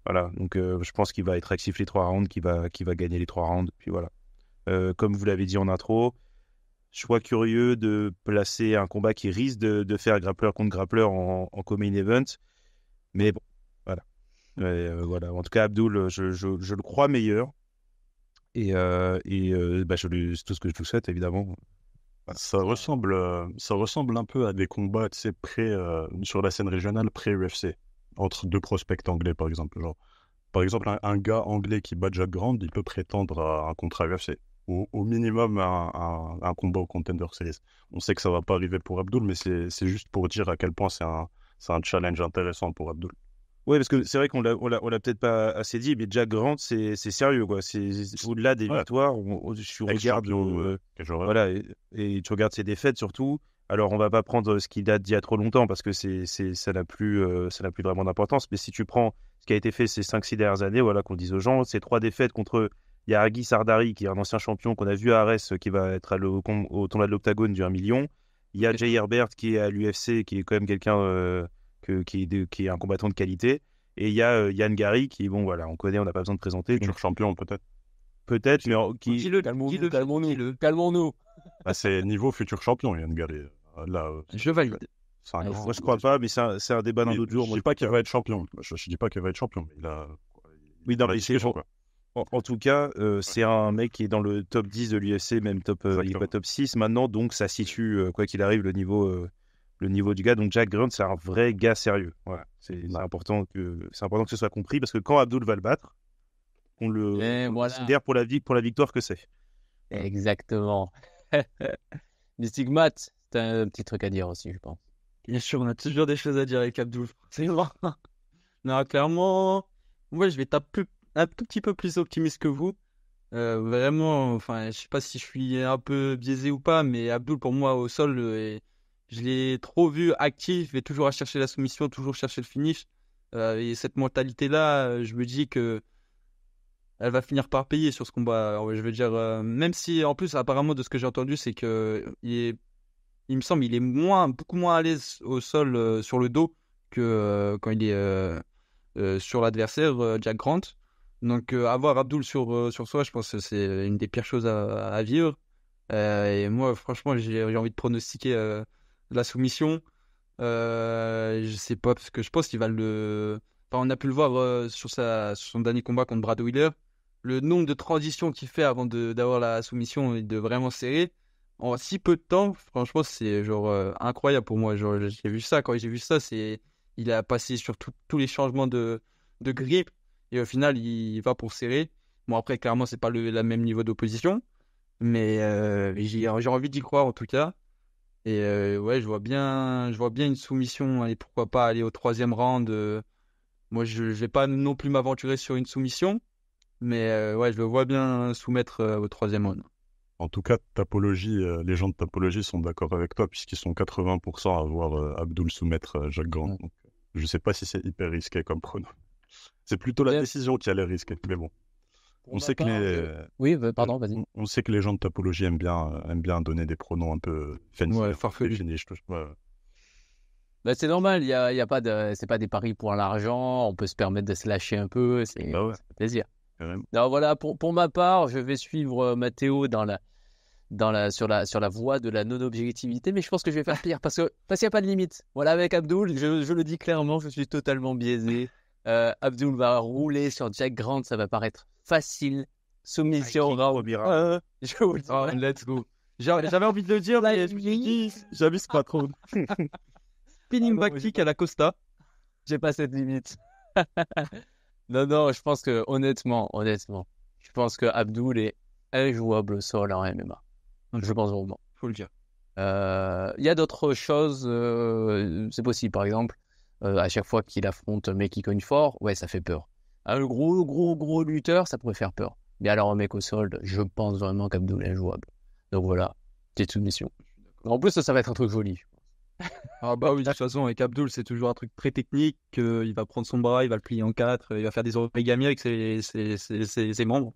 Voilà, donc je pense qu'il va être actif les 3 rounds, qu'il va gagner les 3 rounds. Puis voilà. Comme vous l'avez dit en intro, choix curieux de placer un combat qui risque de faire grappleur contre grappleur en co-main event. Mais bon, voilà. Voilà. En tout cas, Abdul, je le crois meilleur. Et bah, c'est tout ce que je vous souhaite, évidemment. Voilà. Ça ressemble un peu à des combats, tu sais, sur la scène régionale pré-UFC, entre deux prospects anglais, par exemple. Genre, par exemple, un gars anglais qui bat Jack Grant, il peut prétendre à un contrat UFC. Au minimum, un combat au Contender Series. On sait que ça va pas arriver pour Abdul, mais c'est juste pour dire à quel point c'est un challenge intéressant pour Abdul. Oui, parce que c'est vrai qu'on l'a peut-être pas assez dit, mais Jack Grant, c'est sérieux, quoi. C'est au-delà des victoires. Tu regardes, voilà, et tu regardes ses défaites surtout. Alors, on va pas prendre ce qui date d'il y a trop longtemps parce que ça n'a plus vraiment d'importance. Mais si tu prends ce qui a été fait ces 5-6 dernières années, voilà, qu'on dise aux gens, ces 3 défaites contre Yaragi Sardari, qui est un ancien champion qu'on a vu à Arès, qui va être au tournoi de l'Octagone du 1 million. Il y a Jay Herbert qui est à l'UFC, qui est quand même quelqu'un qui est un combattant de qualité. Et il y a Yann Gary qui, bon, voilà, on connaît, on n'a pas besoin de présenter. Futur champion, peut-être. Peut-être, mais qui... Calmons-nous. Bah, c'est niveau futur champion, Yann Gary. Là, Je valide. Moi, je crois pas, mais c'est un débat d'un autre jour. Je dis pas qu'il va être champion. Je dis pas qu'il va être champion. Mais il a... Oui, non, mais en tout cas, c'est un mec qui est dans le top 10 de l'UFC, même il est pas top 6 maintenant, donc ça situe, quoi qu'il arrive, le niveau du gars. Donc Jack Grant, c'est un vrai gars sérieux. Voilà. C'est important que ce soit compris, parce que quand Abdul va le battre, on le considère pour la victoire que c'est. Exactement. Mystic Matt, t'as un petit truc à dire aussi, je pense. Bien sûr, on a toujours des choses à dire avec Abdul. C'est vrai. Non, clairement, moi, je vais taper un tout petit peu plus optimiste que vous. Vraiment, enfin, je sais pas si je suis un peu biaisé ou pas, mais Abdul, pour moi, au sol, je l'ai trop vu actif, et toujours à chercher la soumission, toujours chercher le finish. Et cette mentalité-là, je me dis que elle va finir par payer sur ce combat. Alors, je veux dire, même si, en plus, apparemment, de ce que j'ai entendu, c'est que il me semble, il est beaucoup moins à l'aise au sol, sur le dos, que quand il est sur l'adversaire, Jack Grant. Donc, avoir Abdul sur soi, je pense que c'est une des pires choses à vivre. Et moi, franchement, j'ai envie de pronostiquer la soumission. Je sais pas, parce que je pense qu'il va le. Enfin, on a pu le voir sur son dernier combat contre Brad Wheeler. Le nombre de transitions qu'il fait avant d'avoir la soumission et de vraiment serrer en si peu de temps, franchement, c'est genre incroyable pour moi. Genre, j'ai vu ça, quand j'ai vu ça, il a passé sur tous les changements de grip et au final, il va pour serrer. Bon, après, clairement, c'est pas la même niveau d'opposition, mais j'ai envie d'y croire en tout cas. Et ouais, je vois bien une soumission et pourquoi pas aller au troisième round. Moi, je vais pas non plus m'aventurer sur une soumission, mais ouais, je le vois bien soumettre au troisième round. En tout cas, les gens de Tapologie sont d'accord avec toi, puisqu'ils sont 80% à voir Abdul soumettre Jacques Grant. Ouais. Donc, je sais pas si c'est hyper risqué comme prono. C'est plutôt la Ouais. décision qui a l'air risquée, mais bon. Pour On ma sait que part, oui, pardon, vas-y. on sait que les gens de Tapologie aiment bien donner des pronoms un peu fancy, Ouais, farfelu. définis. Ouais. Bah, c'est normal, il y a pas c'est pas des paris pour l'argent, on peut se permettre de se lâcher un peu, Bah ouais, ça fait plaisir. carrément. Alors voilà, pour ma part, je vais suivre Mathéo sur la voie de la non-objectivité, mais je pense que je vais faire pire parce qu'il n'y a pas de limite. Voilà, avec Abdul, je le dis clairement, je suis totalement biaisé. Abdul va rouler sur Jack Grant, ça va paraître facile. Soumission round. Je vous le dis. Oh, let's go. J'avais envie de le dire, mais je me suis dit, j'abuse pas trop. Spinning back kick à la Costa. J'ai pas cette limite. Non, je pense que honnêtement, je pense que Abdul est injouable au sol en MMA. Je pense vraiment. Faut le dire. Il y a d'autres choses, c'est possible. Par exemple, à chaque fois qu'il affronte un mec qui cogne fort, ouais, ça fait peur. Un gros lutteur, ça pourrait faire peur. Mais alors un mec au sol, je pense vraiment qu'Abdul est injouable. Donc voilà, petite soumission. En plus, ça va être un truc joli. Ah bah oui, de toute façon, avec Abdul, c'est toujours un truc très technique. Il va prendre son bras, il va le plier en quatre, il va faire des origami avec ses membres.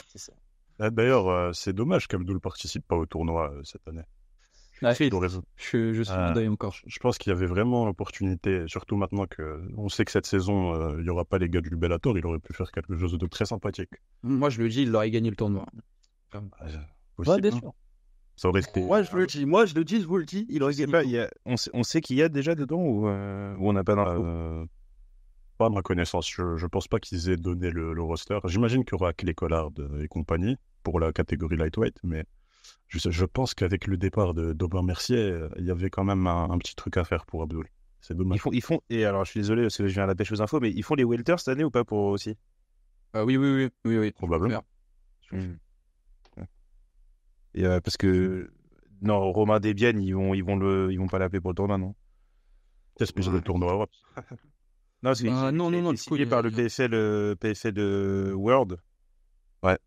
C'est ça. Ah, d'ailleurs, c'est dommage qu'Abdul participe pas au tournoi cette année. Ouais, Triste. Il aurait- Je suis en deuil encore. Je pense qu'il y avait vraiment l'opportunité, surtout maintenant qu'on sait que cette saison, il n'y aura pas les gars du Bellator, il aurait pu faire quelque chose de très sympathique. Moi, je le dis, il aurait gagné le tournoi. Ah, ouais, possible, bien hein. sûr. Ça aurait été. Moi, je le dis, je vous le dis, il aurait Je sais gagné. pas, on sait qu'il y a déjà dedans ou on n'a pas d'infos. Pas à ma connaissance. Je pense pas qu'ils aient donné le roster. J'imagine qu'il y aura Clay Collard et compagnie pour la catégorie lightweight, mais je pense qu'avec le départ d'Aubin Mercier, il y avait quand même un petit truc à faire pour Abdul. C'est dommage. Et alors je suis désolé parce que je viens à la pêche aux infos, mais ils font les welters cette année ou pas pour aussi? Oui. Probablement. Et parce que non, Romain Desbiennes, ils vont pas l'appeler pour le tournoi, non? Qu'est-ce que c'est le tournoi Europe? Non, parce qu'il non, il est du coup, signé par le PFL de World. Ouais.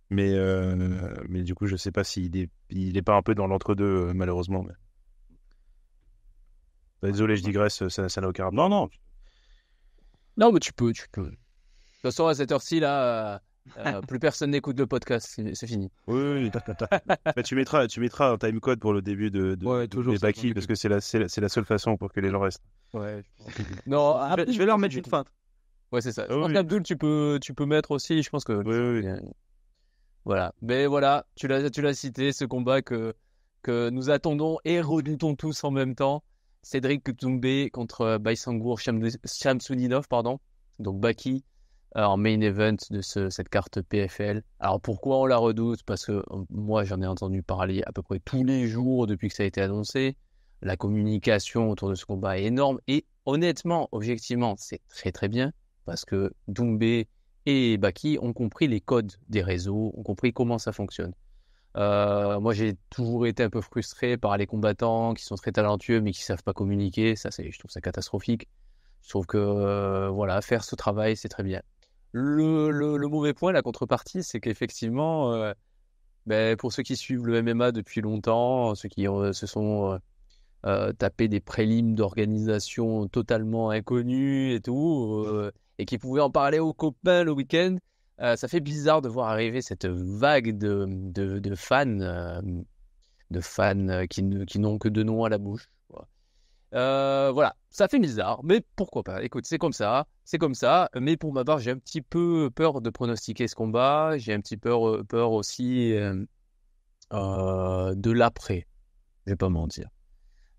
Mais du coup, je sais pas il est pas un peu dans l'entre-deux, malheureusement. Mais... Bah, désolé, je digresse, ça n'a aucun rapport. Non. Non, mais tu peux. De toute façon, à cette heure-ci, là, plus personne n'écoute le podcast, c'est fini. Oui. Bah, tu mettras un timecode pour le début de Ouais, toujours, les ça, Baki, j'en parce que c'est la seule façon pour que les gens restent. Ouais. Non, Je vais leur mettre une feinte. Ouais, c'est ça. Je Ah pense oui. qu'Abdul, tu peux mettre aussi. Je pense que. Oui. Voilà. Mais voilà, tu l'as cité, ce combat que nous attendons et redoutons tous en même temps. Cédric Doumbé contre Baysangour Shamsudinov, pardon. Donc Baki en main event de cette carte PFL. Alors pourquoi on la redoute? Parce que moi, j'en ai entendu parler à peu près tous les jours depuis que ça a été annoncé. La communication autour de ce combat est énorme. Et honnêtement, objectivement, c'est très très bien. Parce que Doumbé et Baki ont compris les codes des réseaux, ont compris comment ça fonctionne. Moi, j'ai toujours été un peu frustré par les combattants qui sont très talentueux mais qui savent pas communiquer. Je trouve ça catastrophique. Je trouve que voilà, faire ce travail, c'est très bien. Le mauvais point, la contrepartie, c'est qu'effectivement, pour ceux qui suivent le MMA depuis longtemps, ceux qui se sont tapés des prélims d'organisation totalement inconnus et tout, et qui pouvaient en parler aux copains le week-end, ça fait bizarre de voir arriver cette vague de fans qui n'ont que deux noms à la bouche. Voilà, ça fait bizarre, mais pourquoi pas. Écoute, c'est comme ça. Mais pour ma part, j'ai un petit peu peur de pronostiquer ce combat. J'ai un petit peu peur aussi De l'après, je vais pas mentir.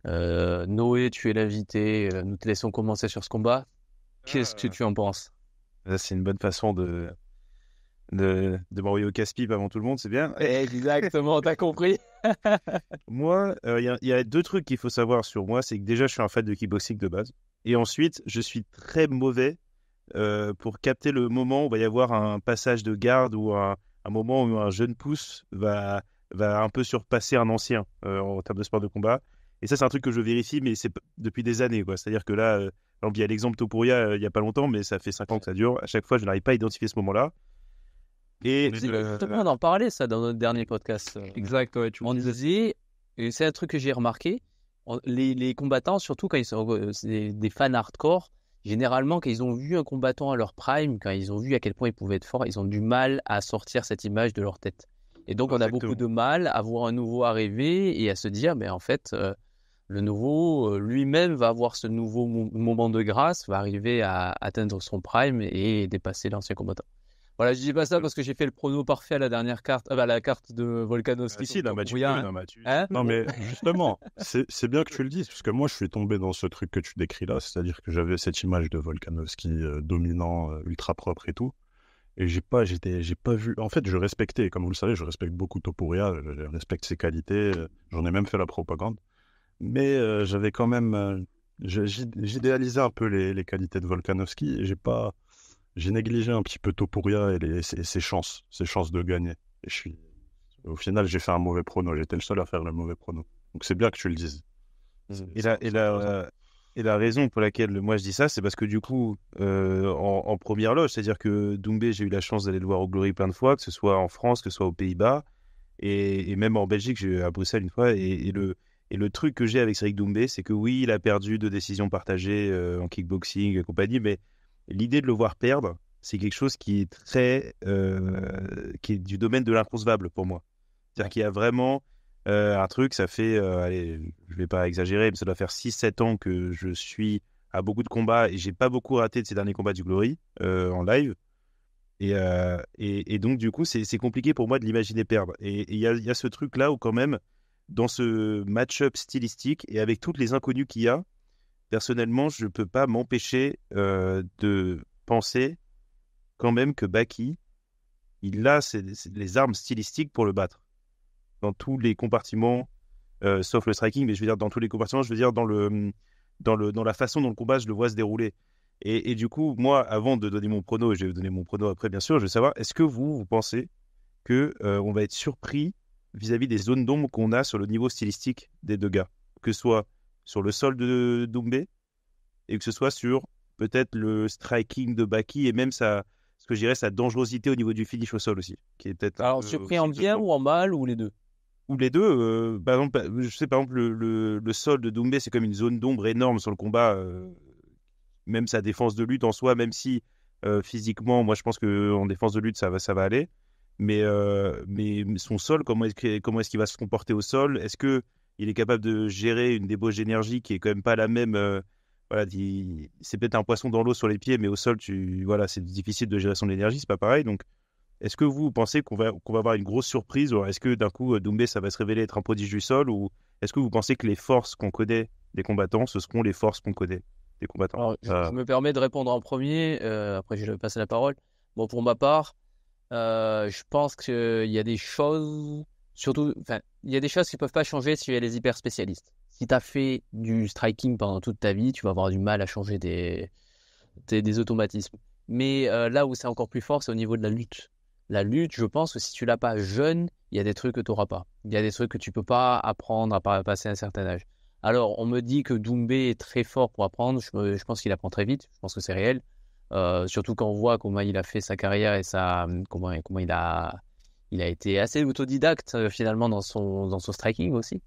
Noé, tu es l'invité. Nous te laissons commencer sur ce combat. Qu'est-ce que tu en penses? Ça, c'est une bonne façon de m'envoyer au casse-pipe avant tout le monde, c'est bien. Exactement, t'as compris? Moi, il y a deux trucs qu'il faut savoir sur moi. C'est que déjà, je suis un fan de kickboxing de base. Et ensuite, je suis très mauvais pour capter le moment où il va y avoir un passage de garde ou un moment où un jeune pousse va un peu surpasser un ancien en termes de sport de combat. Et ça, c'est un truc que je vérifie, mais c'est depuis des années, quoi. C'est-à-dire que là, par exemple, il y a l'exemple Topuria il n'y a pas longtemps, mais ça fait 5 ans que ça dure. À chaque fois, je n'arrive pas à identifier ce moment-là. Et On en parlait, ça, dans notre dernier podcast. Exact, ouais, tu On disait, et c'est un truc que j'ai remarqué, les combattants, surtout quand ils sont c'est des fans hardcore, généralement, quand ils ont vu un combattant à leur prime, quand ils ont vu à quel point il pouvait être fort, ils ont du mal à sortir cette image de leur tête. Et donc, on a beaucoup de mal à voir un nouveau arriver et à se dire, mais en fait, le nouveau lui-même va avoir ce nouveau moment de grâce, va arriver à atteindre son prime et dépasser l'ancien combattant. Voilà, je dis pas ça parce que j'ai fait le prono parfait à la dernière carte, la carte de Volkanovski. si, non, tu Hein? Non, mais justement, c'est bien que tu le dises, parce que moi, je suis tombé dans ce truc que tu décris là, c'est-à-dire que j'avais cette image de Volkanovski dominant, ultra propre et tout, et j'ai pas vu. En fait, je respectais, comme vous le savez, je respecte beaucoup Topuria, je respecte ses qualités, j'en ai même fait la propagande, mais j'avais quand même, j'idéalisais un peu les qualités de Volkanovski, et j'ai négligé un petit peu Topuria et ses chances de gagner. Et au final, j'ai fait un mauvais prono. J'étais le seul à faire le mauvais prono. Donc c'est bien que tu le dises. Et la raison pour laquelle moi je dis ça, c'est parce que du coup, en première loge, c'est-à-dire que Doumbé, j'ai eu la chance d'aller le voir au Glory plein de fois, que ce soit en France, que ce soit aux Pays-Bas, et même en Belgique, j'ai eu à Bruxelles une fois. Et le truc que j'ai avec Cédric Doumbé, c'est que oui, il a perdu de décisions partagées en kickboxing et compagnie, mais l'idée de le voir perdre, c'est quelque chose qui est qui est du domaine de l'inconcevable pour moi. C'est-à-dire qu'il y a vraiment un truc, ça fait, allez, je vais pas exagérer, mais ça doit faire 6-7 ans que je suis à beaucoup de combats et j'ai pas beaucoup raté de ces derniers combats du Glory en live. Et donc, du coup, c'est compliqué pour moi de l'imaginer perdre. Et il y a ce truc-là où, quand même, dans ce match-up stylistique et avec toutes les inconnues qu'il y a, personnellement, je peux pas m'empêcher de penser quand même que Baki, il a les armes stylistiques pour le battre. Dans tous les compartiments, sauf le striking, mais je veux dire dans tous les compartiments, je veux dire dans la façon dont le combat, je le vois se dérouler. Et du coup, moi, avant de donner mon prono, et je vais donner mon prono après, bien sûr, je veux savoir, est-ce que vous pensez que on va être surpris vis-à-vis des zones d'ombre qu'on a sur le niveau stylistique des deux gars, que ce soit sur le sol de Doumbé et que ce soit sur peut-être le striking de Baki et même ce que je dirais, sa dangerosité au niveau du finish au sol aussi, qui est peut-être. Alors, surpris en bien ou en mal ou les deux? Ou les deux. Par exemple, je sais, par exemple, le sol de Doumbé, c'est comme une zone d'ombre énorme sur le combat. Même sa défense de lutte en soi, même si physiquement, moi je pense qu'en défense de lutte, ça va aller. Mais son sol, comment est-ce qu'il va se comporter au sol? Est-ce qu'il est capable de gérer une débauche d'énergie qui est quand même pas la même voilà, c'est peut-être un poisson dans l'eau sur les pieds, mais au sol, voilà, c'est difficile de gérer son énergie, c'est pas pareil. Donc, est-ce que vous pensez qu'on va avoir une grosse surprise, ou est-ce que d'un coup, Doumbé, ça va se révéler être un prodige du sol, ou est-ce que vous pensez que les forces qu'on connaît des combattants, ce seront les forces qu'on connaît des combattants? Alors, je me permets de répondre en premier, après je vais passer la parole. Bon, pour ma part, je pense qu'il y a des choses, surtout, enfin, il y a des choses qui peuvent pas changer si tu es les hyper spécialistes. Si tu as fait du striking pendant toute ta vie, tu vas avoir du mal à changer des automatismes. Mais là où c'est encore plus fort, c'est au niveau de la lutte. La lutte, je pense que si tu l'as pas jeune, il y a des trucs que tu n'auras pas. Il y a des trucs que tu peux pas apprendre à passer un certain âge. Alors, on me dit que Doumbé est très fort pour apprendre. Je pense qu'il apprend très vite. Je pense que c'est réel. Surtout quand on voit comment il a fait sa carrière et comment il a été assez autodidacte finalement dans son striking aussi.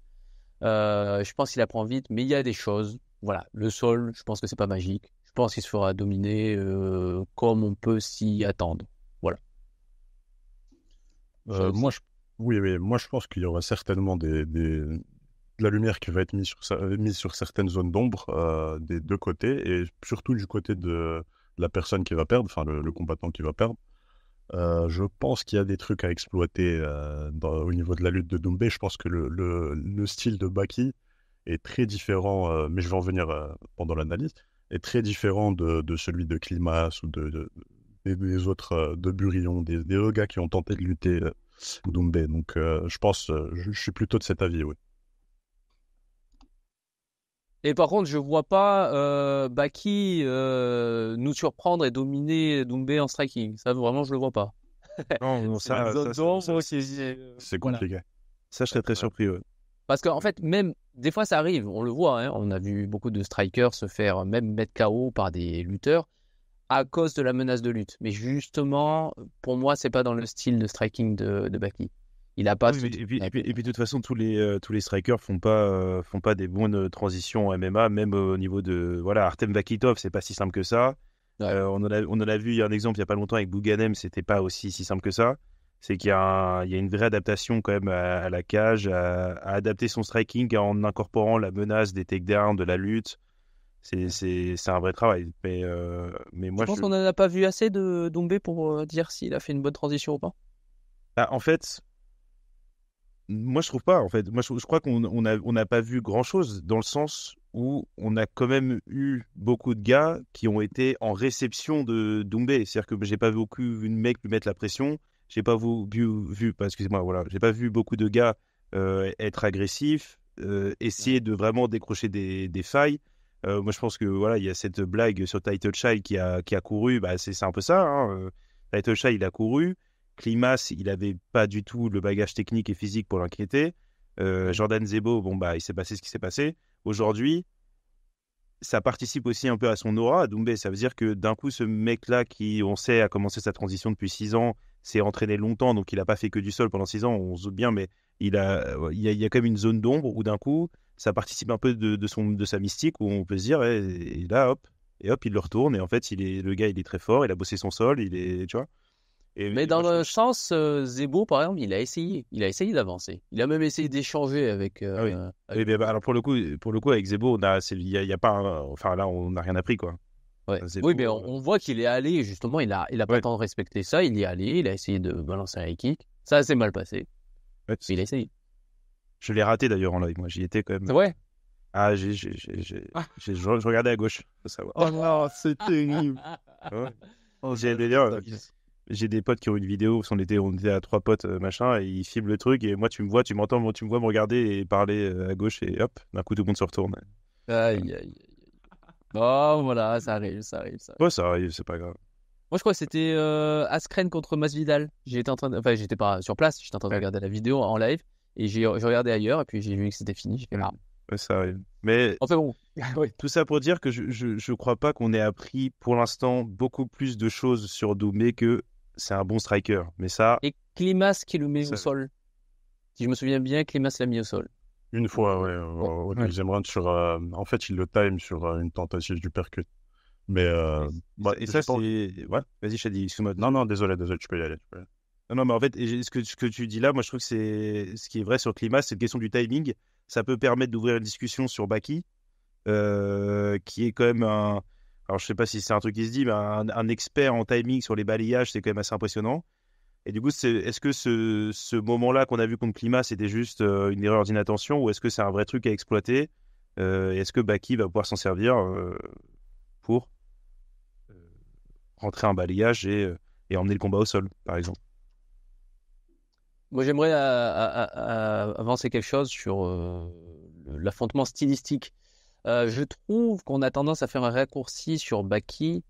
Je pense qu'il apprend vite, mais il y a des choses. Voilà, le sol, je pense que c'est pas magique. Je pense qu'il se fera dominer comme on peut s'y attendre. Voilà. Moi, je pense qu'il y aura certainement de la lumière qui va être mise sur certaines zones d'ombre des deux côtés, et surtout du côté de la personne qui va perdre, enfin le combattant qui va perdre. Je pense qu'il y a des trucs à exploiter au niveau de la lutte de Doumbé. Je pense que le style de Baki est très différent, mais je vais en venir pendant l'analyse, est très différent de celui de Klimas ou des autres, de Burillon, des autres gars qui ont tenté de lutter Doumbé. Donc je pense, je suis plutôt de cet avis, oui. Et par contre, je vois pas Baki nous surprendre et dominer Doumbé en striking. Ça, vraiment, je le vois pas. Non, C'est une zone d'ombre qui C'est voilà. compliqué. Ça, je serais très surpris. Ouais. Parce qu'en fait, même des fois, ça arrive. On le voit. Hein, on a vu beaucoup de strikers se faire même mettre KO par des lutteurs à cause de la menace de lutte. Mais justement, pour moi, c'est pas dans le style de striking de Baki. Il a pas. Oui, et puis de toute façon, tous les strikers font pas des bonnes transitions en MMA, même au niveau de voilà, Artem Bakitov, c'est pas si simple que ça. Ouais. On en a vu, il y a un exemple il y a pas longtemps avec Bouganem, c'était pas aussi si simple que ça. C'est il y a une vraie adaptation quand même à la cage, à adapter son striking en incorporant la menace des takedowns, de la lutte. C'est un vrai travail. Mais Je moi, pense qu'on en a pas vu assez de Doumbé pour dire s'il a fait une bonne transition ou pas. Bah, en fait, moi, je trouve pas, en fait. Moi, je crois on n'a pas vu grand-chose dans le sens où on a quand même eu beaucoup de gars qui ont été en réception de Doumbé. C'est-à-dire que j'ai pas vu aucun mec lui mettre la pression. J'ai pas excusez-moi, voilà, j'ai pas vu beaucoup de gars être agressifs, essayer de vraiment décrocher des failles. Moi, je pense que voilà, il y a cette blague sur Title Child qui a couru. Bah, c'est un peu ça. Hein. Title Child, il a couru. Klimas, il avait pas du tout le bagage technique et physique pour l'inquiéter. Jordan Zebo, bon bah il s'est passé ce qui s'est passé. Aujourd'hui, ça participe aussi un peu à son aura. Doumbé, ça veut dire que d'un coup, ce mec-là qui, on sait, a commencé sa transition depuis 6 ans, s'est entraîné longtemps, donc il n'a pas fait que du sol pendant 6 ans, on se doute bien, mais il y a quand même une zone d'ombre où d'un coup, ça participe un peu de sa mystique, où on peut se dire, et là, hop, il le retourne, et en fait, le gars, il est très fort, il a bossé son sol, tu vois. Mais dans le sens, Zebo, par exemple, il a essayé. Il a essayé d'avancer. Il a même essayé d'échanger avec. Ah oui. Oui, mais alors pour le coup, avec Zebo, il y a pas, enfin là, on n'a rien appris quoi. Ouais. Zebo, Oui, mais on voit qu'il est allé, justement, il a pas ouais. tant respecté ça. Il y est allé, il a essayé de balancer un high kick. Ça s'est mal passé. Ouais, Mais il a essayé. je l'ai raté d'ailleurs en live. Moi, j'y étais quand même. Ouais. Ah, je regardais à gauche. Faut savoir. Oh non, c'est terrible. Ouais. Oh, J'ai des potes qui ont une vidéo. On était à 3 potes machin, et ils filment le truc. Et moi, tu me vois, tu m'entends, tu me vois me regarder et parler à gauche, et hop, d'un coup, tout le monde se retourne. Aïe, aïe, aïe. Bon, voilà, ça arrive, ça arrive, ça arrive. Ouais, ça arrive, c'est pas grave. Moi, je crois que c'était Askren contre Masvidal. Enfin, j'étais pas sur place, j'étais en train de regarder la vidéo en live. Et j'ai regardé ailleurs, et puis j'ai vu que c'était fini. J'ai fait marre. Ouais, ça arrive. Mais Enfin bon. Oui. tout ça pour dire que je crois pas qu'on ait appris pour l'instant beaucoup plus de choses sur Doumbé que c'est un bon striker. Mais ça, Et Klimas qui le met Ça- au sol. Si je me souviens bien, Klimas l'a mis au sol. une fois, ouais, au Ouais. deuxième round, en fait, il le time sur une tentative du percut. Mais, et ça, c'est. Ouais, vas-y, Shadi, excuse-moi. Non, désolé, tu peux y aller. Non, mais en fait, ce que tu dis là, moi, je trouve que ce qui est vrai sur le climat, c'est une question du timing. Ça peut permettre d'ouvrir une discussion sur Baki, qui est quand même un. Alors, je sais pas si c'est un truc qui se dit, mais un expert en timing sur les balayages, c'est quand même assez impressionnant. Et du coup, est-ce que ce moment-là qu'on a vu contre Climat, c'était juste une erreur d'inattention, ou est-ce que c'est un vrai truc à exploiter? Et est-ce que Baki va pouvoir s'en servir pour euh, rentrer un balayage et emmener le combat au sol, par exemple? Moi, j'aimerais avancer quelque chose sur l'affrontement stylistique. Je trouve qu'on a tendance à faire un raccourci sur Baki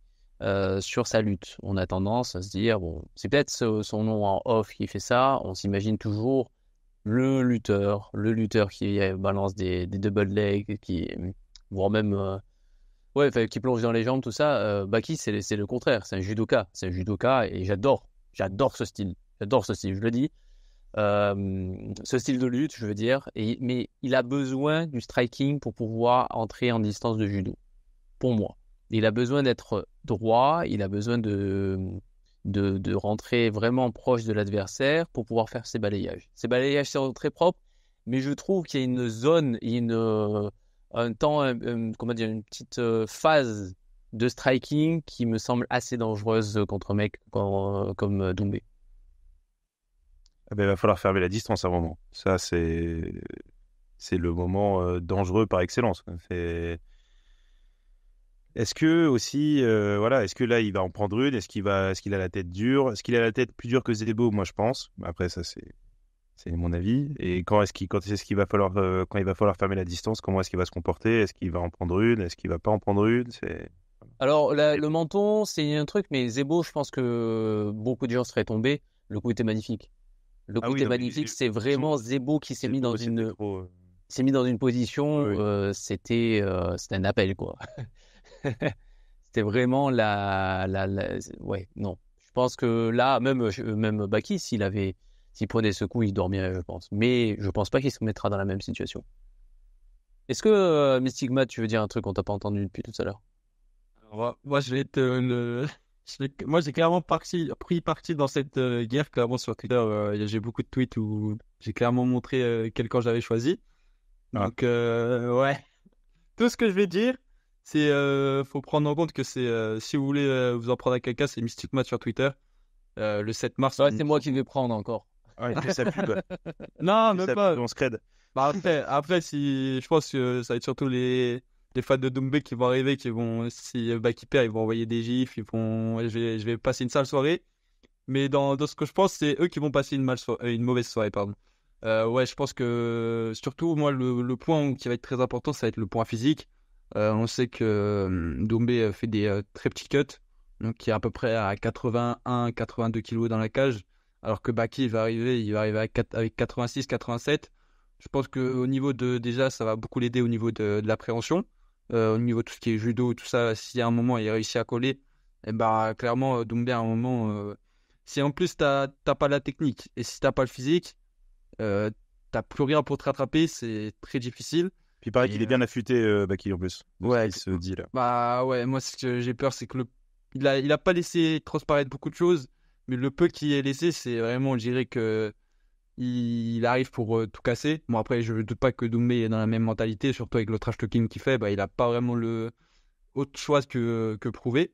sur sa lutte. On a tendance à se dire, bon, c'est peut-être son nom en off qui fait ça. On s'imagine toujours le lutteur qui balance des double legs, voire même qui plonge dans les jambes, tout ça. Baki, c'est le contraire. C'est un judoka. C'est un judoka et j'adore ce style. J'adore ce style, je le dis. Ce style de lutte, je veux dire, mais il a besoin du striking pour pouvoir entrer en distance de judo, pour moi. Il a besoin d'être droit, il a besoin de rentrer vraiment proche de l'adversaire pour pouvoir faire ses balayages. Ses balayages sont très propres, mais je trouve qu'il y a une zone, un temps, comment dire, une petite phase de striking qui me semble assez dangereuse contre un mec comme Doumbé. Ah ben, il va falloir fermer la distance à un moment. Ça, c'est le moment dangereux par excellence. Est-ce que aussi, voilà, est-ce que là, il va en prendre une? Est-ce qu'il a la tête dure? Est-ce qu'il a la tête plus dure que Zebo? Moi, je pense. Après, ça, c'est mon avis. Et quand est-ce qu'il va falloir, quand il va falloir fermer la distance, comment est-ce qu'il va se comporter? Est-ce qu'il va en prendre une? Est-ce qu'il va pas en prendre une? Alors, le menton, c'est un truc, mais Zebo, je pense que beaucoup de gens seraient tombés. Le coup était magnifique. Le coup était magnifique. C'est vraiment Zebo qui s'est mis dans une position. Oui. C'était un appel, quoi. C'était vraiment ouais, non. Je pense que là, même Baki, s'il prenait ce coup, il dormirait, je pense. Mais je pense pas qu'il se mettra dans la même situation. Est-ce que, Mystigma, tu veux dire un truc qu'on t'a pas entendu depuis tout à l'heure? Moi, je vais être moi, j'ai clairement pris parti dans cette guerre. Clairement, sur Twitter, j'ai beaucoup de tweets où j'ai clairement montré quel camp j'avais choisi. Ah. Donc, ouais. Tout ce que je vais dire, c'est faut prendre en compte que si vous voulez vous en prendre à quelqu'un, c'est Mystic Matt sur Twitter. Le 7 mars. Ouais, c'est moi qui vais prendre encore. Ouais, il fait sa pub. Non, Il fait même sa pas. pub, on se crède. Bah après, si je pense que ça va être surtout les fans de Doumbé qui vont arriver, si Baki perd, ils vont envoyer des gifs, je vais passer une sale soirée. Mais dans ce que je pense, c'est eux qui vont passer une mauvaise soirée, pardon. Ouais, je pense que surtout moi le point qui va être très important, ça va être le point physique. On sait que Doumbé fait des très petits cuts, donc qui est à peu près à 81-82 kilos dans la cage, alors que Baki il va arriver avec 86-87. Je pense que au niveau déjà, ça va beaucoup l'aider au niveau de l'appréhension, au niveau de tout ce qui est judo, tout ça. Si à un moment il réussit à coller, et bah clairement Doumbé à un moment, si en plus t'as pas la technique et si t'as pas le physique, t'as plus rien pour te rattraper, c'est très difficile. Puis il paraît qu'il est bien affûté, Baki, en plus. Ouais, Il se dit là. bah ouais, moi ce que j'ai peur, c'est que il a pas laissé transparaître beaucoup de choses, mais le peu qu'il ait laissé, c'est vraiment, je dirais que il arrive pour tout casser. Bon, après, je ne doute pas que Doumbé est dans la même mentalité, surtout avec le trash talking qu'il fait, bah, il a pas vraiment le autre choix que prouver.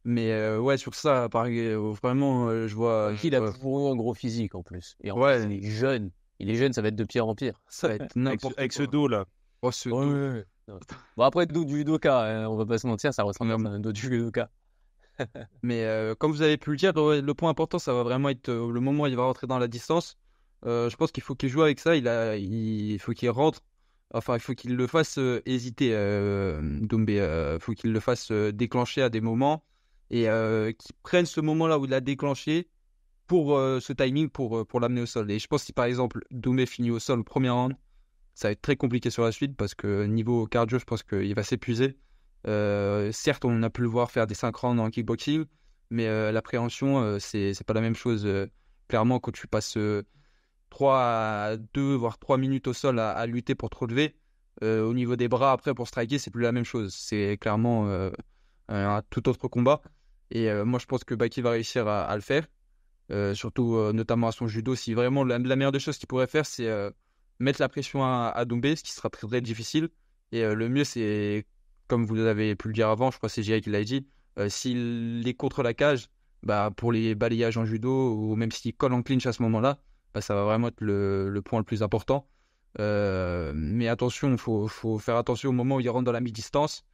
Mais ouais, sur ça, pareil, vraiment, je vois. Il a toujours eu un gros physique en plus. Et en Ouais. plus, il est jeune. Il est jeune, ça va être de pire en pire. Ça va être n'importe Avec ce quoi. dos là. Oh, ce Ouais, dos. ouais, ouais. Bon, après, dos du judoka, hein, on va pas se mentir, ça ressemble à un dos du judoka. Mais comme vous avez pu le dire, ouais, le point important, ça va vraiment être le moment où il va rentrer dans la distance. Je pense qu'il faut qu'il joue avec ça. Il faut qu'il rentre. Enfin, il faut qu'il le fasse hésiter, Doumbé. Il faut qu'il le fasse déclencher à des moments et qu'il prenne ce moment-là où il a déclenché pour ce timing pour l'amener au sol. Et je pense que si par exemple Doumbé finit au sol au premier round, ça va être très compliqué sur la suite parce que niveau cardio, je pense qu'il va s'épuiser. Certes, on a pu le voir faire des 5 rounds en kickboxing, mais l'appréhension, c'est pas la même chose. Clairement, quand tu passes 3 à 2, voire 3 minutes au sol à lutter pour te relever, au niveau des bras, après, pour striker, c'est plus la même chose. C'est clairement un tout autre combat. Et moi, je pense que Baki va réussir à le faire, surtout notamment à son judo. Si vraiment la meilleure des choses qu'il pourrait faire, c'est mettre la pression à Doumbé, ce qui sera très, très difficile. Et le mieux, c'est, comme vous avez pu le dire avant, je crois que c'est Jay qui l'a dit, s'il est contre la cage, bah, pour les balayages en judo, ou même s'il colle en clinch à ce moment-là, bah, ça va vraiment être le point le plus important. Mais attention, il faut faire attention au moment où il rentre dans la mi-distance.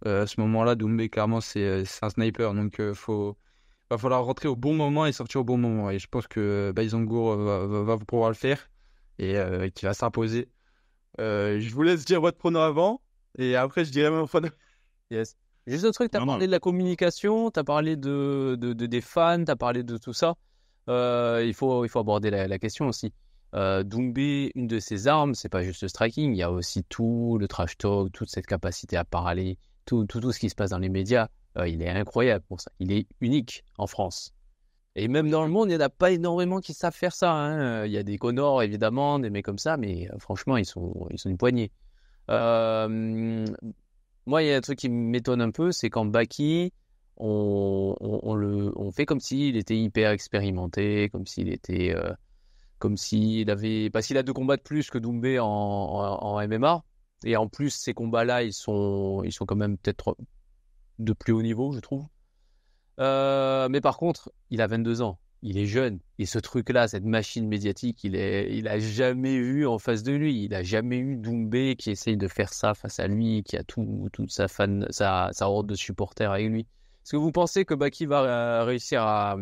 À ce moment-là, Doumbé, clairement, c'est un sniper. Donc, va falloir rentrer au bon moment et sortir au bon moment. Et je pense que Baizangour va pouvoir le faire et qui va s'imposer. Je vous laisse dire votre prono avant et après, je dirai mon prono. Yes. Juste un truc, tu as parlé de la communication, tu as parlé des fans, tu as parlé de tout ça. Il faut aborder la question aussi. Doumbé, une de ses armes, c'est pas juste le striking, il y a aussi tout le trash talk, toute cette capacité à parler, tout ce qui se passe dans les médias. Il est incroyable pour ça. Il est unique en France. Et même dans le monde, il n'y en a pas énormément qui savent faire ça. Hein. Il y a des Connors, évidemment, des mecs comme ça, mais franchement, ils sont une poignée. Moi, il y a un truc qui m'étonne un peu, c'est quand Baki, on fait comme s'il était hyper expérimenté, comme s'il avait, parce qu'il a 2 combats de plus que Doumbé en MMA, et en plus ces combats-là, ils sont quand même peut-être de plus haut niveau, je trouve. Mais par contre, il a 22 ans. Il est jeune. Et ce truc-là, cette machine médiatique, il a jamais eu en face de lui. Il a jamais eu Doumbé qui essaye de faire ça face à lui, qui a toute sa horde de supporters avec lui. Est-ce que vous pensez que Baki va réussir à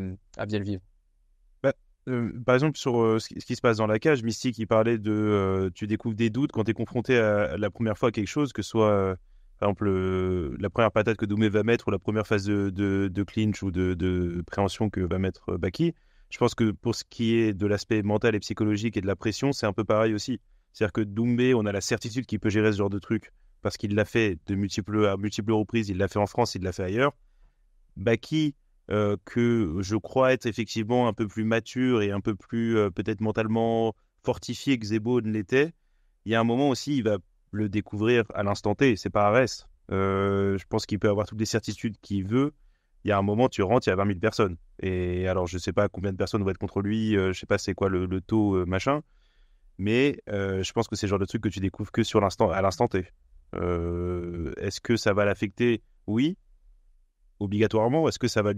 bien le vivre? Par exemple, sur ce qui se passe dans la cage, Mystique, il parlait de tu découvres des doutes quand tu es confronté à la première fois à quelque chose, que ce soit par exemple la première patate que Doumbé va mettre ou la première phase de clinch ou de préhension que va mettre Baki. Je pense que pour ce qui est de l'aspect mental et psychologique et de la pression, c'est un peu pareil aussi. C'est-à-dire que Doumbé, on a la certitude qu'il peut gérer ce genre de truc parce qu'il l'a fait à multiples reprises, il l'a fait en France, il l'a fait ailleurs. Baki, que je crois être effectivement un peu plus mature et un peu plus peut-être mentalement fortifié que Zebo ne l'était, il y a un moment aussi, il va le découvrir à l'instant T, c'est pas Arès. Je pense qu'il peut avoir toutes les certitudes qu'il veut. Il y a un moment, tu rentres, il y a 20 000 personnes. Et alors, je sais pas combien de personnes vont être contre lui, je sais pas c'est quoi le taux, machin, mais je pense que c'est le genre de truc que tu découvres que à l'instant T. Est-ce que ça va l'affecter? Oui, obligatoirement. Est-ce que ça va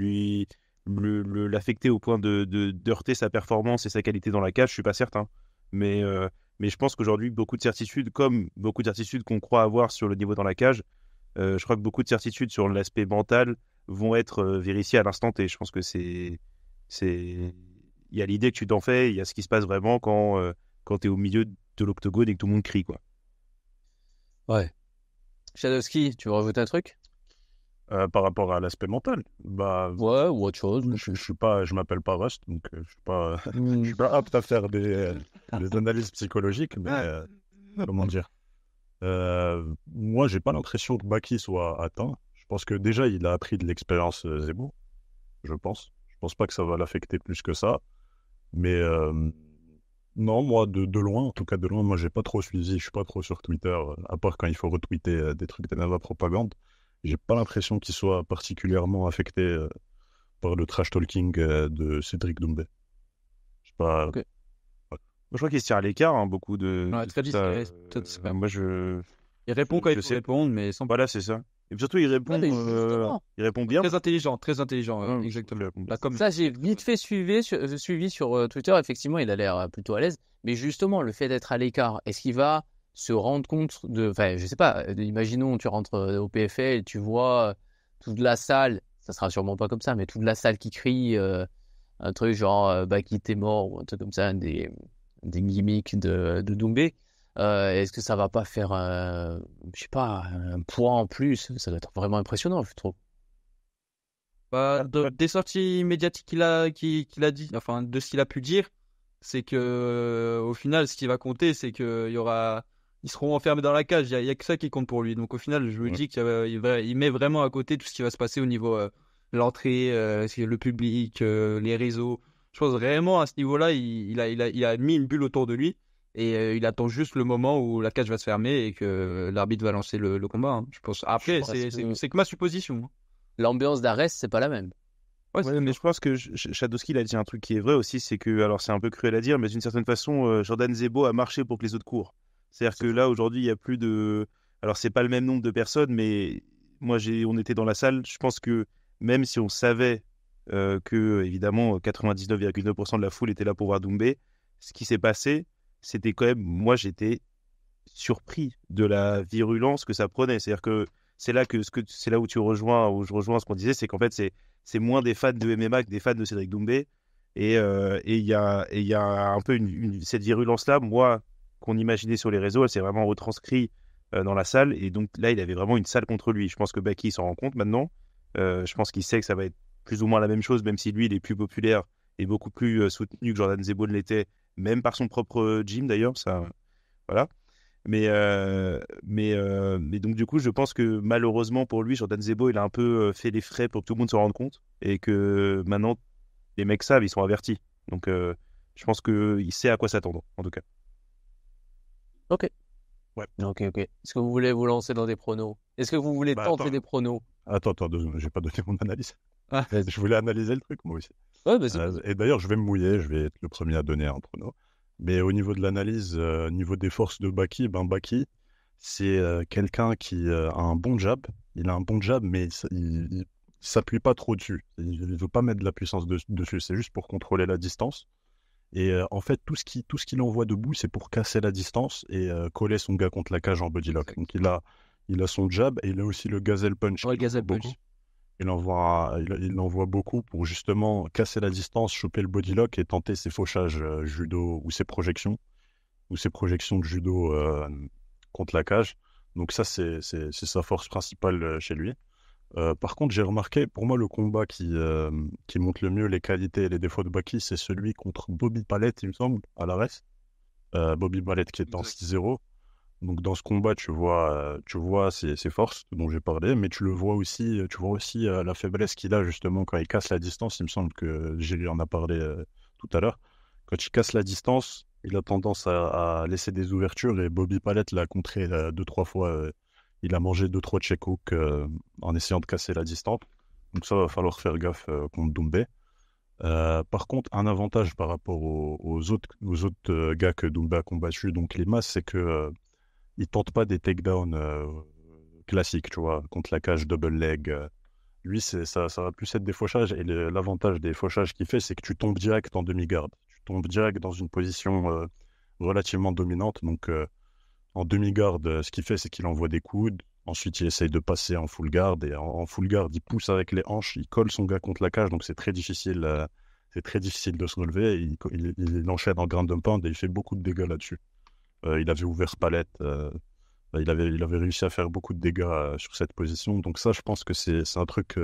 l'affecter au point de heurter sa performance et sa qualité dans la cage? Je suis pas certain. Mais, euh, mais je pense qu'aujourd'hui, beaucoup de certitudes, comme beaucoup de certitudes qu'on croit avoir sur le niveau dans la cage, je crois que beaucoup de certitudes sur l'aspect mental vont être vérifiées à l'instant T. Je pense que il y a l'idée que tu t'en fais, il y a ce qui se passe vraiment quand tu es au milieu de l'octogone et que tout le monde crie, quoi. Ouais. Shadowski, tu veux rajouter un truc? Par rapport à l'aspect mental, bah, Ouais, ou autre chose. je m'appelle pas Rust, donc je suis pas apte à faire des analyses psychologiques, mais comment dire. Moi, j'ai pas l'impression que Baki soit atteint. Je pense que déjà, il a appris de l'expérience Zebo, je pense. Je pense pas que ça va l'affecter plus que ça. Mais non, moi, de loin, en tout cas de loin, moi, j'ai pas trop suivi. Je suis pas trop sur Twitter, à part quand il faut retweeter des trucs d'Enava Propagande. J'ai pas l'impression qu'il soit particulièrement affecté par le trash talking de Cédric Doumbé. Je sais pas. Ok. Ouais. Moi, je crois qu'il se tient à l'écart, hein, beaucoup de Ouais, de très tout ça. discret. Moi, Il répond quand il je faut sais. répondre, mais sans Voilà, c'est ça. Et puis surtout, Ouais, mais justement. il répond bien. très intelligent, Ouais, exactement. il répond bien. Là, comme Ça, j'ai vite fait suivi sur Twitter. Effectivement, il a l'air plutôt à l'aise. Mais justement, le fait d'être à l'écart, est-ce qu'il va se rendre compte de... Enfin, je sais pas, imaginons, tu rentres au PFL et tu vois toute la salle, ça sera sûrement pas comme ça, mais toute la salle qui crie un truc genre Baki t'es mort ou un truc comme ça, des gimmicks de Doumbé. Est-ce que ça va pas faire, je sais pas, un poids en plus? Ça doit être vraiment impressionnant, je trouve. des sorties médiatiques qu'il a dit, enfin de ce qu'il a pu dire, c'est que au final, ce qui va compter, c'est que ils seront enfermés dans la cage. Il y a que ça qui compte pour lui. Donc au final, je me dis qu'il met vraiment à côté tout ce qui va se passer au niveau l'entrée, le public, les réseaux. Je pense vraiment à ce niveau-là, il a mis une bulle autour de lui et il attend juste le moment où la cage va se fermer et que l'arbitre va lancer le combat, hein. Je pense. Après, c'est que ma supposition, hein. L'ambiance d'Arès, c'est pas la même. Ouais, mais je pense que Shadowski, il a dit un truc qui est vrai aussi, c'est que, alors c'est un peu cruel à dire, mais d'une certaine façon, Jordan Zebo a marché pour que les autres courent. C'est-à-dire que là, aujourd'hui, il y a plus de... Alors, c'est pas le même nombre de personnes, mais on était dans la salle, je pense que même si on savait que, évidemment, 99,9% de la foule était là pour voir Doumbé, ce qui s'est passé, c'était quand même... Moi, j'étais surpris de la virulence que ça prenait. C'est-à-dire que c'est là où où je rejoins ce qu'on disait, c'est qu'en fait, c'est moins des fans de MMA que des fans de Cédric Doumbé. Et il y a un peu cette virulence-là, moi, qu'on imaginait sur les réseaux, elle s'est vraiment retranscrite dans la salle. Et donc là, il avait vraiment une salle contre lui. Je pense que Baki s'en rend compte maintenant. Je pense qu'il sait que ça va être plus ou moins la même chose, même si lui, il est plus populaire et beaucoup plus soutenu que Jordan Zebo ne l'était, même par son propre gym d'ailleurs. Ça, voilà. Mais donc, du coup, je pense que malheureusement pour lui, Jordan Zebo, il a un peu fait les frais pour que tout le monde se rende compte. Et que maintenant, les mecs savent, ils sont avertis. Donc, je pense qu'il sait à quoi s'attendre, en tout cas. Ok. Ouais. Ok. Est-ce que vous voulez vous lancer dans des pronos? Est-ce que vous voulez tenter attends. des pronos? Attends, 2 secondes, j'ai pas donné mon analyse. Ah, vas-y. Je voulais analyser le truc, moi aussi. Ouais, vas-y. Et d'ailleurs, je vais me mouiller, je vais être le premier à donner un prono. Mais au niveau de l'analyse, au niveau des forces de Baki, Baki, c'est quelqu'un qui a un bon jab. il a un bon jab, mais il s'appuie pas trop dessus. Il veut pas mettre de la puissance dessus. C'est juste pour contrôler la distance. Et en fait, tout ce qu'il envoie debout, c'est pour casser la distance et coller son gars contre la cage en bodylock. Donc il a son jab et il a aussi le gazelle punch. Ouais, qu'il Gazelle envoie Punch. beaucoup. Il envoie beaucoup pour justement casser la distance, choper le bodylock et tenter ses fauchages judo ou ses projections de judo contre la cage. Donc ça, c'est sa force principale chez lui. Par contre, j'ai remarqué, pour moi, le combat qui montre le mieux les qualités et les défauts de Baki, c'est celui contre Bobby Palette, il me semble, à l'ARES. Bobby Palette qui est en Exact. 6-0. Donc dans ce combat, tu vois ses forces dont j'ai parlé, mais tu vois aussi la faiblesse qu'il a justement quand il casse la distance. Il me semble que Géry en a parlé tout à l'heure. Quand il casse la distance, il a tendance à laisser des ouvertures et Bobby Palette l'a contré 2-3 fois. Il a mangé 2-3 check hooks en essayant de casser la distance. Donc ça va falloir faire gaffe contre Doumbé. Par contre, un avantage par rapport aux autres gars que Doumbé a combattu, donc Limas, c'est que il tente pas des takedowns classiques, tu vois, contre la cage double leg. Lui, ça va plus être des fauchages. Et l'avantage des fauchages qu'il fait, c'est que tu tombes direct en demi-garde. Tu tombes direct dans une position relativement dominante. Donc, en demi-garde, ce qu'il fait, c'est qu'il envoie des coudes. Ensuite, il essaye de passer en full guard. Et en full guard, il pousse avec les hanches. Il colle son gars contre la cage. Donc, c'est très difficile de se relever. Il enchaîne en ground and pound et il fait beaucoup de dégâts là-dessus. Il avait ouvert Palette. Il avait réussi à faire beaucoup de dégâts sur cette position. Donc ça, je pense que c'est un truc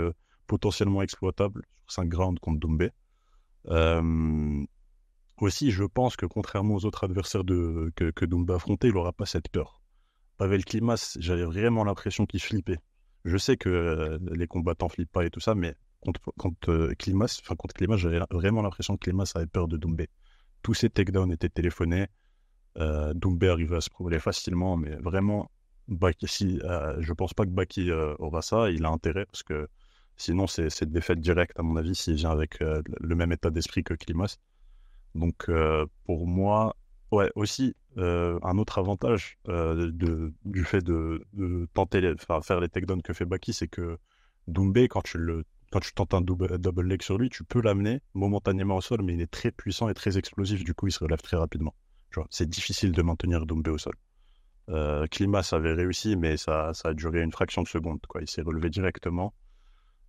potentiellement exploitable sur 5 rounds contre Doumbé. Aussi, je pense que contrairement aux autres adversaires que Doumbé affrontait, il n'aura pas cette peur. Pavel Klimas, j'avais vraiment l'impression qu'il flippait. Je sais que les combattants flippent pas et tout ça, mais contre Klimas, j'avais vraiment l'impression que Klimas avait peur de Doumbé. Tous ses takedowns étaient téléphonés. Doumbé arrivait à se prouver facilement, mais vraiment, je pense pas que Baki aura ça. Il a intérêt parce que sinon, c'est une défaite directe, à mon avis, s'il vient avec le même état d'esprit que Klimas. Donc, pour moi, ouais, aussi, un autre avantage du fait de tenter, faire les takedowns que fait Baki, c'est que Doumbé, quand tu tentes un double leg sur lui, tu peux l'amener momentanément au sol, mais il est très puissant et très explosif. Du coup, il se relève très rapidement. Tu vois, c'est difficile de maintenir Doumbé au sol. Klimas avait réussi, mais ça a duré une fraction de seconde, quoi. Il s'est relevé directement.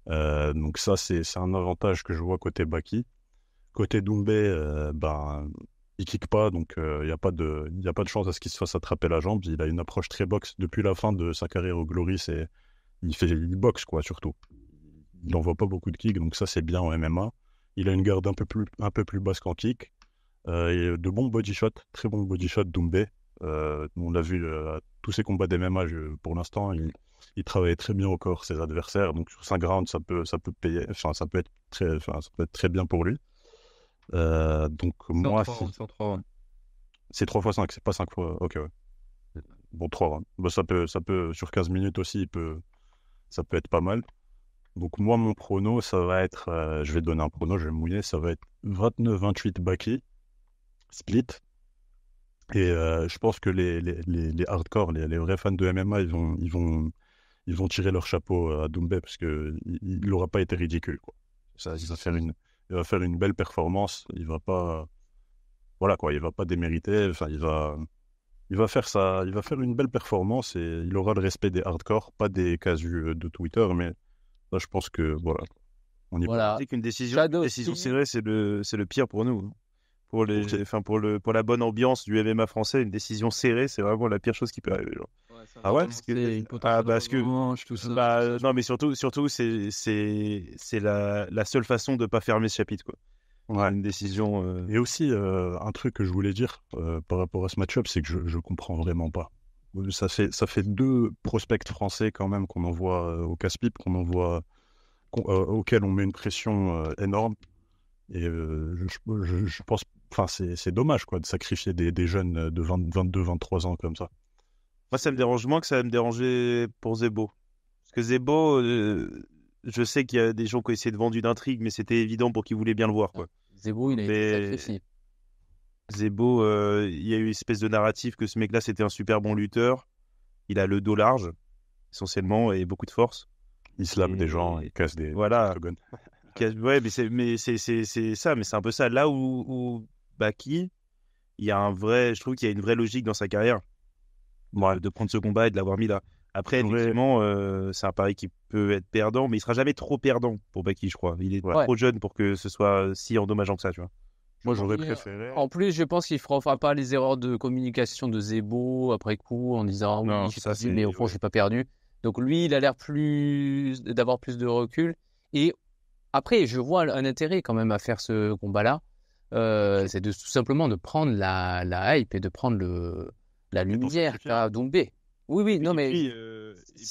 Donc ça, c'est un avantage que je vois côté Baki. Côté Doumbé, il kick pas, donc il n'y a pas de chance à ce qu'il se fasse attraper la jambe. Il a une approche très boxe. Depuis la fin de sa carrière au Glory, il boxe, quoi, surtout. Il n'envoie pas beaucoup de kicks, donc ça, c'est bien en MMA. Il a une garde un peu plus basse qu'en kick. Et de bons body shots, très bons body shots Doumbé. On l'a vu à tous ses combats d'MMA, pour l'instant, il travaillait très bien au corps ses adversaires. Donc sur 5 rounds, ça peut payer, ça peut être très bien pour lui. Donc moi, C'est en 3 rounds. c'est 3 x 5, c'est pas 5 fois. Ok, ouais. Bon, 3 rounds. Bah, ça peut, sur 15 minutes aussi, ça peut être pas mal. Donc moi, mon prono, ça va être, je vais donner un prono, je vais me mouiller, ça va être 29-28 Baki, split. Et je pense que les hardcore, les vrais fans de MMA, ils vont tirer leur chapeau à Doumbé parce que il n'aura pas été ridicule, quoi. Il va faire une belle performance. Il va pas, voilà quoi, il va pas démériter. Enfin, il va faire une belle performance et il aura le respect des hardcore, pas des casus de Twitter, mais là, je pense que voilà, on y Voilà. C'est qu'une Shadow décision aussi. serrée, c'est le pire pour nous. Ok. Pour la bonne ambiance du MMA français, une décision serrée, c'est vraiment la pire chose qui peut arriver. Genre. Ah ouais Parce que, parce que, tout ça. non, mais surtout, c'est la seule façon de pas fermer ce chapitre, quoi. Ouais. Une décision. Et aussi, un truc que je voulais dire par rapport à ce match-up, c'est que je comprends vraiment pas. Ça fait 2 prospects français quand même qu'on envoie au casse-pipe, auxquels on met une pression énorme. Et je pense, enfin, c'est dommage quoi, de sacrifier des jeunes de 22-23 ans comme ça. Moi, ça me dérange moins que ça va me déranger pour Zebo. Parce que Zebo, je sais qu'il y a des gens qui ont essayé de vendre une intrigue, mais c'était évident pour qu'ils voulaient bien le voir, quoi. Zebo, il a été Mais sacrifié. Zebo, il y a eu une espèce de narratif que ce mec-là, c'était un super bon lutteur. Il a le dos large. essentiellement, et beaucoup de force. Il slap Et- des gens, il casse des Voilà. octogones. Ouais, mais c'est ça, mais c'est un peu ça. Là où Baki, je trouve qu'il y a une vraie logique dans sa carrière Ouais. de prendre ce combat et de l'avoir mis là. Après, Ouais. effectivement, c'est un pari qui peut être perdant, mais il sera jamais trop perdant pour Baki, je crois. Il est Ouais. trop jeune pour que ce soit si endommageant que ça, tu vois. Moi, j'aurais Et, préféré. En plus, je pense qu'il fera pas les erreurs de communication de Zebo après coup en disant oui, Non, j'ai ça, perdu, c'est- mais au fond, ouais. j'ai pas perdu. Donc lui, il a l'air d'avoir plus de recul. Et après, je vois un intérêt quand même à faire ce combat-là. C'est tout simplement de prendre la hype et de prendre la Et pour lumière sacrifier. qu'a Doumbé. Oui, non, mais Et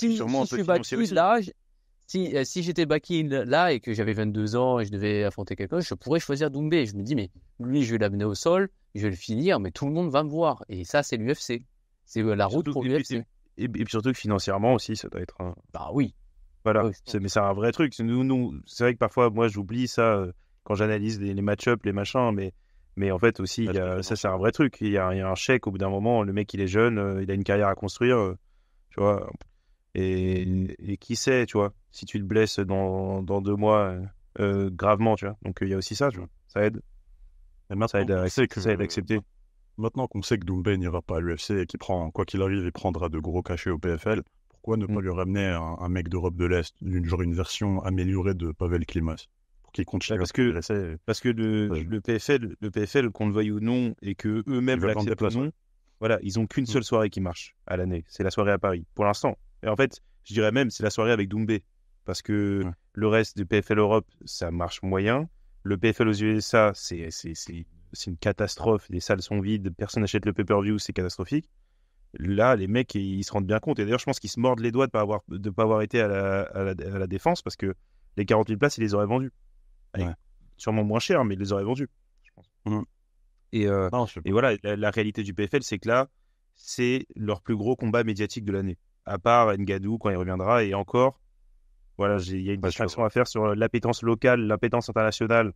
puis, sûrement un si je peu suis financier Baki aussi. là, si j'étais Baki là et que j'avais 22 ans et je devais affronter quelqu'un, je pourrais choisir Doumbé. Je me dis, mais lui, je vais l'amener au sol, je vais le finir, mais tout le monde va me voir. Et ça, c'est l'UFC. C'est la route Surtout- pour et puis- l'UFC. Et puis surtout que financièrement aussi, ça doit être un. Bah oui. Voilà, Oui. mais c'est un vrai truc. C'est vrai que parfois, moi, j'oublie ça quand j'analyse les match-ups, les machins, mais en fait aussi, ça, c'est un vrai truc. Il y a un chèque au bout d'un moment. Le mec, il est jeune, il a une carrière à construire, tu vois. Et qui sait, tu vois, si tu te blesses dans 2 mois gravement, tu vois. Donc, il y a aussi ça, tu vois. Ça aide. Et maintenant Ça aide qu'on sait que, ça aide à accepter. maintenant qu'on sait que Doumbé n'ira pas à l'UFC et qu'il prend, quoi qu'il arrive, il prendra de gros cachets au PFL, pourquoi ne pas lui ramener un mec d'Europe de l'Est, une version améliorée de Pavel Klimas, pour qu'il continue parce à que- progresser. Parce que le PFL, qu'on le veuille ou non, et que eux-mêmes Ils veulent l'acceptent vendre des ou non, voilà, ils ont qu'une seule soirée qui marche à l'année. C'est la soirée à Paris, pour l'instant. Et en fait, je dirais même, c'est la soirée avec Doumbé. Parce que Ouais. le reste du PFL Europe, ça marche moyen. Le PFL aux USA, c'est une catastrophe. Les salles sont vides, personne n'achète le pay-per-view, c'est catastrophique. Là, les mecs, ils se rendent bien compte. Et d'ailleurs, je pense qu'ils se mordent les doigts de pas avoir été à la défense, parce que les 40 000 places, ils les auraient vendues. Ouais. Sûrement moins cher, mais ils les auraient vendues, je pense. Mhm. Non, je sais pas. Et voilà, la réalité du PFL, c'est que là, c'est leur plus gros combat médiatique de l'année. À part Ngannou quand il reviendra. Et encore, voilà, il y a une Ouais, distinction à faire sur l'appétence locale, l'appétence internationale.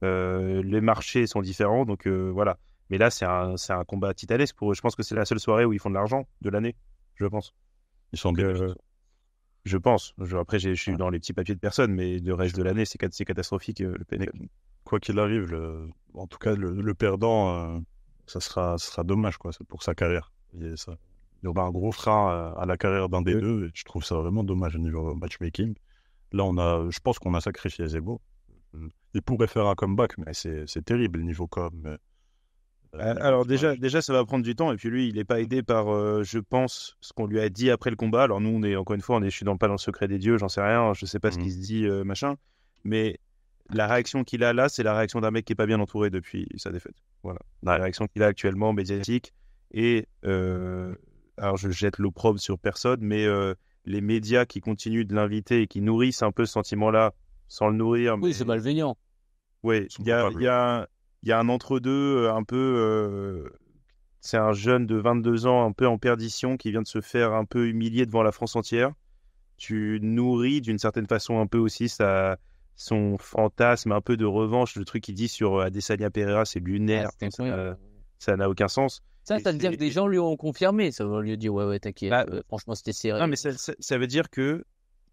Les marchés sont différents, donc voilà. Mais là, c'est un combat titanesque pour eux. Je pense que c'est la seule soirée où ils font de l'argent de l'année, je pense. Ils sont bien. Je pense. Après, je suis Ouais. dans les petits papiers de personne, mais le reste de l'année, c'est catastrophique, le PFL. Quoi qu'il arrive, en tout cas, le perdant, ça sera dommage, quoi, c'est pour sa carrière. Il y aura un gros frein à la carrière d'un des Oui. deux, et je trouve ça vraiment dommage au niveau matchmaking. Là, je pense qu'on a sacrifié Zebo. Il pourrait faire un comeback, mais c'est terrible le niveau com. Alors déjà, ça va prendre du temps. Et puis lui, il n'est pas aidé par, je pense, ce qu'on lui a dit après le combat. Alors nous, on est encore une fois, je suis pas dans le secret des dieux, j'en sais rien, je sais pas ce Mhm. qui se dit, machin. Mais la réaction qu'il a là, c'est la réaction d'un mec qui est pas bien entouré depuis sa défaite. Voilà. La réaction qu'il a actuellement médiatique. Et alors je jette l'opprobre sur personne, mais les médias qui continuent de l'inviter et qui nourrissent un peu ce sentiment-là, sans le nourrir. Oui, c'est malveillant. Oui, sont il y a, capables. il y a un entre-deux un peu. C'est un jeune de 22 ans un peu en perdition qui vient de se faire un peu humilier devant la France entière. Tu nourris d'une certaine façon un peu aussi son fantasme un peu de revanche. Le truc qu'il dit sur Adesanya Pereira, c'est lunaire. Ah, c'est incroyable. Ça n'a aucun sens. Ça Et veut dire c'est- que des gens lui ont confirmé. Ça veut lui dire, ouais, t'inquiète. Bah, Franchement, c'était serré. Non, mais ça veut dire que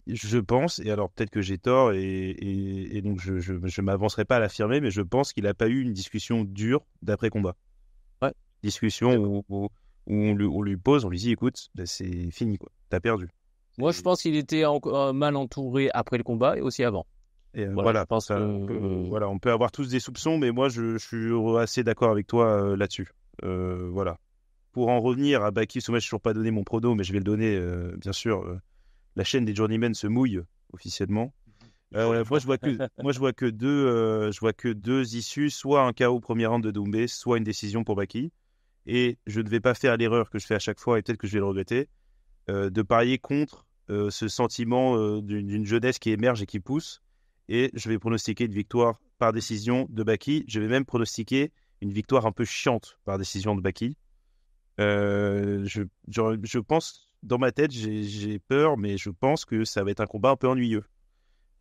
je pense, et alors peut-être que j'ai tort, et donc je m'avancerai pas à l'affirmer, mais je pense qu'il n'a pas eu une discussion dure d'après-combat. Ouais. Discussion où on lui pose, on lui dit, écoute, bah, c'est fini, quoi. T'as perdu. Moi, je pense qu'il était mal entouré après le combat et aussi avant. Et Voilà, je pense ça, que- voilà, on peut avoir tous des soupçons, mais moi, je suis assez d'accord avec toi là-dessus. Voilà. Pour en revenir à Baki, je n'ai toujours pas donné mon prono, mais je vais le donner, bien sûr. La chaîne des Journeymen se mouille officiellement. Moi, je vois que deux issues, soit un KO premier round de Doumbé, soit une décision pour Baki. Et je ne vais pas faire l'erreur que je fais à chaque fois, et peut-être que je vais le regretter, de parier contre ce sentiment d'une jeunesse qui émerge et qui pousse. Et je vais pronostiquer une victoire par décision de Baki. Je vais même pronostiquer une victoire un peu chiante par décision de Baki. Je pense, dans ma tête, j'ai peur, mais je pense que ça va être un combat un peu ennuyeux.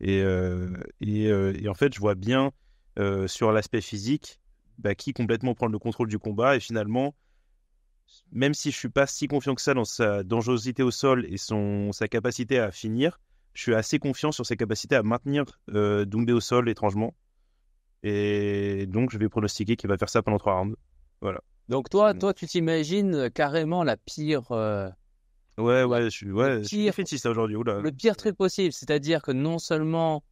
Et en fait, je vois bien sur l'aspect physique, Baki complètement prendre le contrôle du combat et finalement même si je suis pas si confiant que ça dans sa dangerosité au sol et sa capacité à finir, je suis assez confiant sur ses capacités à maintenir Doumbé au sol étrangement. Et donc, je vais pronostiquer qu'il va faire ça pendant 3 rounds. Voilà. Donc toi, tu t'imagines carrément la pire, Ouais, je suis pire- défaitiste aujourd'hui. Oula. le pire truc possible. C'est-à-dire que non seulement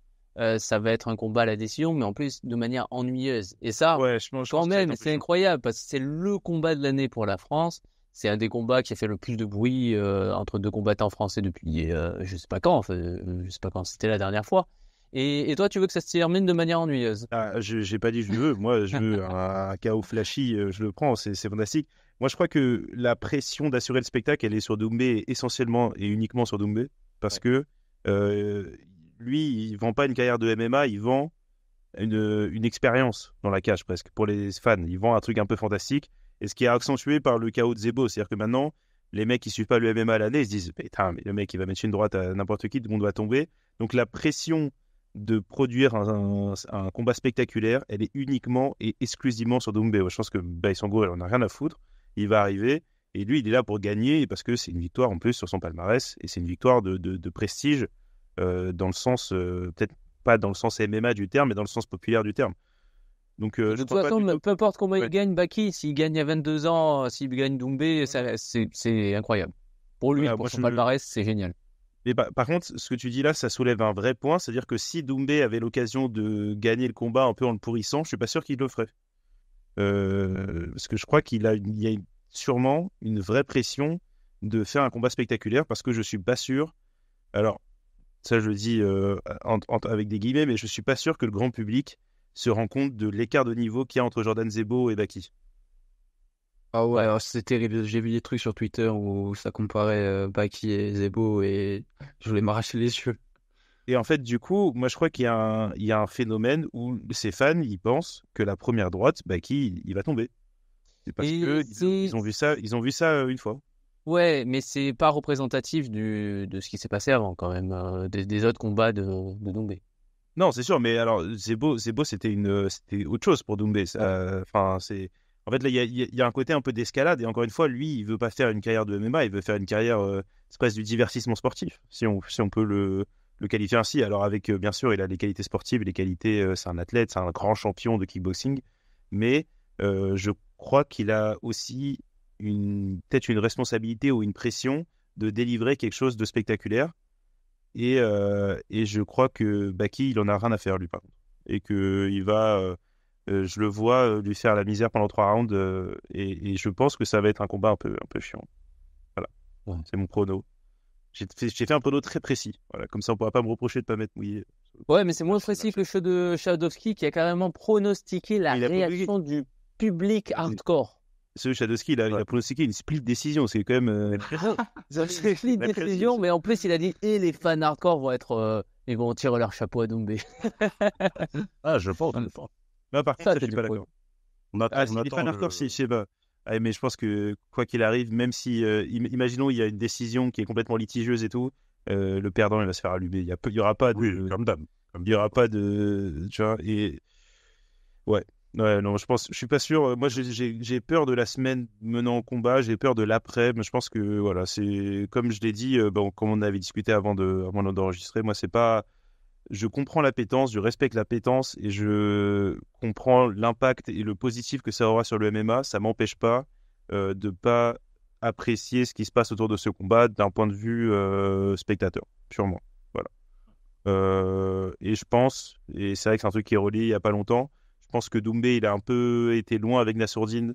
ça va être un combat à la décision, mais en plus de manière ennuyeuse. Et ça, Ouais, je pense quand que ça va être même, un peu c'est chaud. incroyable parce que c'est le combat de l'année pour la France. C'est un des combats qui a fait le plus de bruit entre deux combattants français depuis je sais pas quand. Enfin, je sais pas quand c'était la dernière fois. Et toi, tu veux que ça se termine de manière ennuyeuse. Ah, j'ai pas dit je veux. Moi, je veux un chaos flashy. Je le prends. C'est fantastique. Moi, je crois que la pression d'assurer le spectacle, elle est sur Doumbé essentiellement et uniquement sur Doumbé. Parce que euh, lui, il vend pas une carrière de MMA, il vend une expérience dans la cage presque pour les fans. Il vend un truc un peu fantastique. Et ce qui est accentué par le chaos de Zebo. C'est-à-dire que maintenant, les mecs qui suivent pas le MMA à l'année, ils se disent putain, mais le mec, il va mettre une droite à n'importe qui, tout le monde va tomber. Donc la pression de produire un combat spectaculaire, elle est uniquement et exclusivement sur Doumbé. Je pense que Baïsango, elle en a rien à foutre. Il va arriver et lui, il est là pour gagner parce que c'est une victoire en plus sur son palmarès et c'est une victoire de prestige dans le sens, peut-être pas dans le sens MMA du terme, mais dans le sens populaire du terme. Donc, De je toute crois pas façon, du tout. peu importe comment Ouais. il gagne, Baki, s'il gagne à 22 ans, s'il gagne Doumbé, c'est incroyable. Pour lui, Voilà, pour moi, son palmarès, c'est génial. Mais par contre, ce que tu dis là, ça soulève un vrai point, c'est-à-dire que si Doumbé avait l'occasion de gagner le combat un peu en le pourrissant, je suis pas sûr qu'il le ferait. Parce que je crois il y a sûrement une vraie pression de faire un combat spectaculaire parce que je suis pas sûr. Alors, ça je le dis avec des guillemets, mais je suis pas sûr que le grand public se rend compte de l'écart de niveau qu'il y a entre Jordan Zebo et Baki. Ah ouais, alors c'est terrible. J'ai vu des trucs sur Twitter où ça comparait Baki et Zebo et je voulais m'arracher les yeux. Et en fait, du coup, moi je crois il y a un phénomène où ces fans, ils pensent que la première droite, Baki, il va tomber. C'est parce Et que ils ont vu ça, une fois. ouais, mais c'est pas représentatif de ce qui s'est passé avant, quand même, des autres combats de Doumbé. Non, c'est sûr, mais alors Zebo, c'était autre chose pour Doumbé. Enfin, en fait là, il y a un côté un peu d'escalade et encore une fois, lui, il veut pas faire une carrière de MMA, il veut faire une carrière, c'est presque du divertissement sportif, si on peut le qualifier ainsi. Alors avec, bien sûr, il a les qualités sportives, les qualités, c'est un athlète, c'est un grand champion de kickboxing, mais je crois qu'il a aussi peut-être une responsabilité ou une pression de délivrer quelque chose de spectaculaire. Et je crois que Baki, il en a rien à faire, lui, par contre. Et que je le vois lui faire la misère pendant 3 rounds. Et je pense que ça va être un combat un peu chiant. Voilà, Ouais. c'est mon prono. J'ai fait un prono très précis. Voilà, comme ça, on pourra pas me reprocher de pas m'être mouillé. Ouais, mais c'est moins précis que le show de Shadowski qui a carrément pronostiqué la Il a réaction du public hardcore. Ce Shadowski, il a pronostiqué une split décision. C'est quand même. C'est une split La décision, mais en plus, il a dit et les fans hardcore vont être. Ils vont tirer leur chapeau à Doumbé. Ah, je pense. Je pense. Non, par contre, Ça, ça, je c'est suis du pas pro. d'accord. On attend, Ah, on si les attend fans hardcore, si, je sais pas. Ah, mais je pense que quoi qu'il arrive, même si, imaginons, il y a une décision qui est complètement litigieuse et tout, le perdant, il va se faire allumer. Il y aura pas de, Oui, comme d'hab. il y aura pas de, tu vois, et ouais, ouais, non, je suis pas sûr. Moi, j'ai peur de la semaine menant au combat, j'ai peur de l'après, mais je pense que voilà, c'est comme je l'ai dit, bon, comme on avait discuté avant d'enregistrer, moi, c'est pas. Je comprends l'appétence, je respecte l'appétence et je comprends l'impact et le positif que ça aura sur le MMA. Ça m'empêche pas de pas apprécier ce qui se passe autour de ce combat d'un point de vue spectateur, purement. Voilà. Et je pense, et c'est vrai que c'est un truc qui est relié il y a pas longtemps, je pense que Doumbé, il a un peu été loin avec Nassourdine.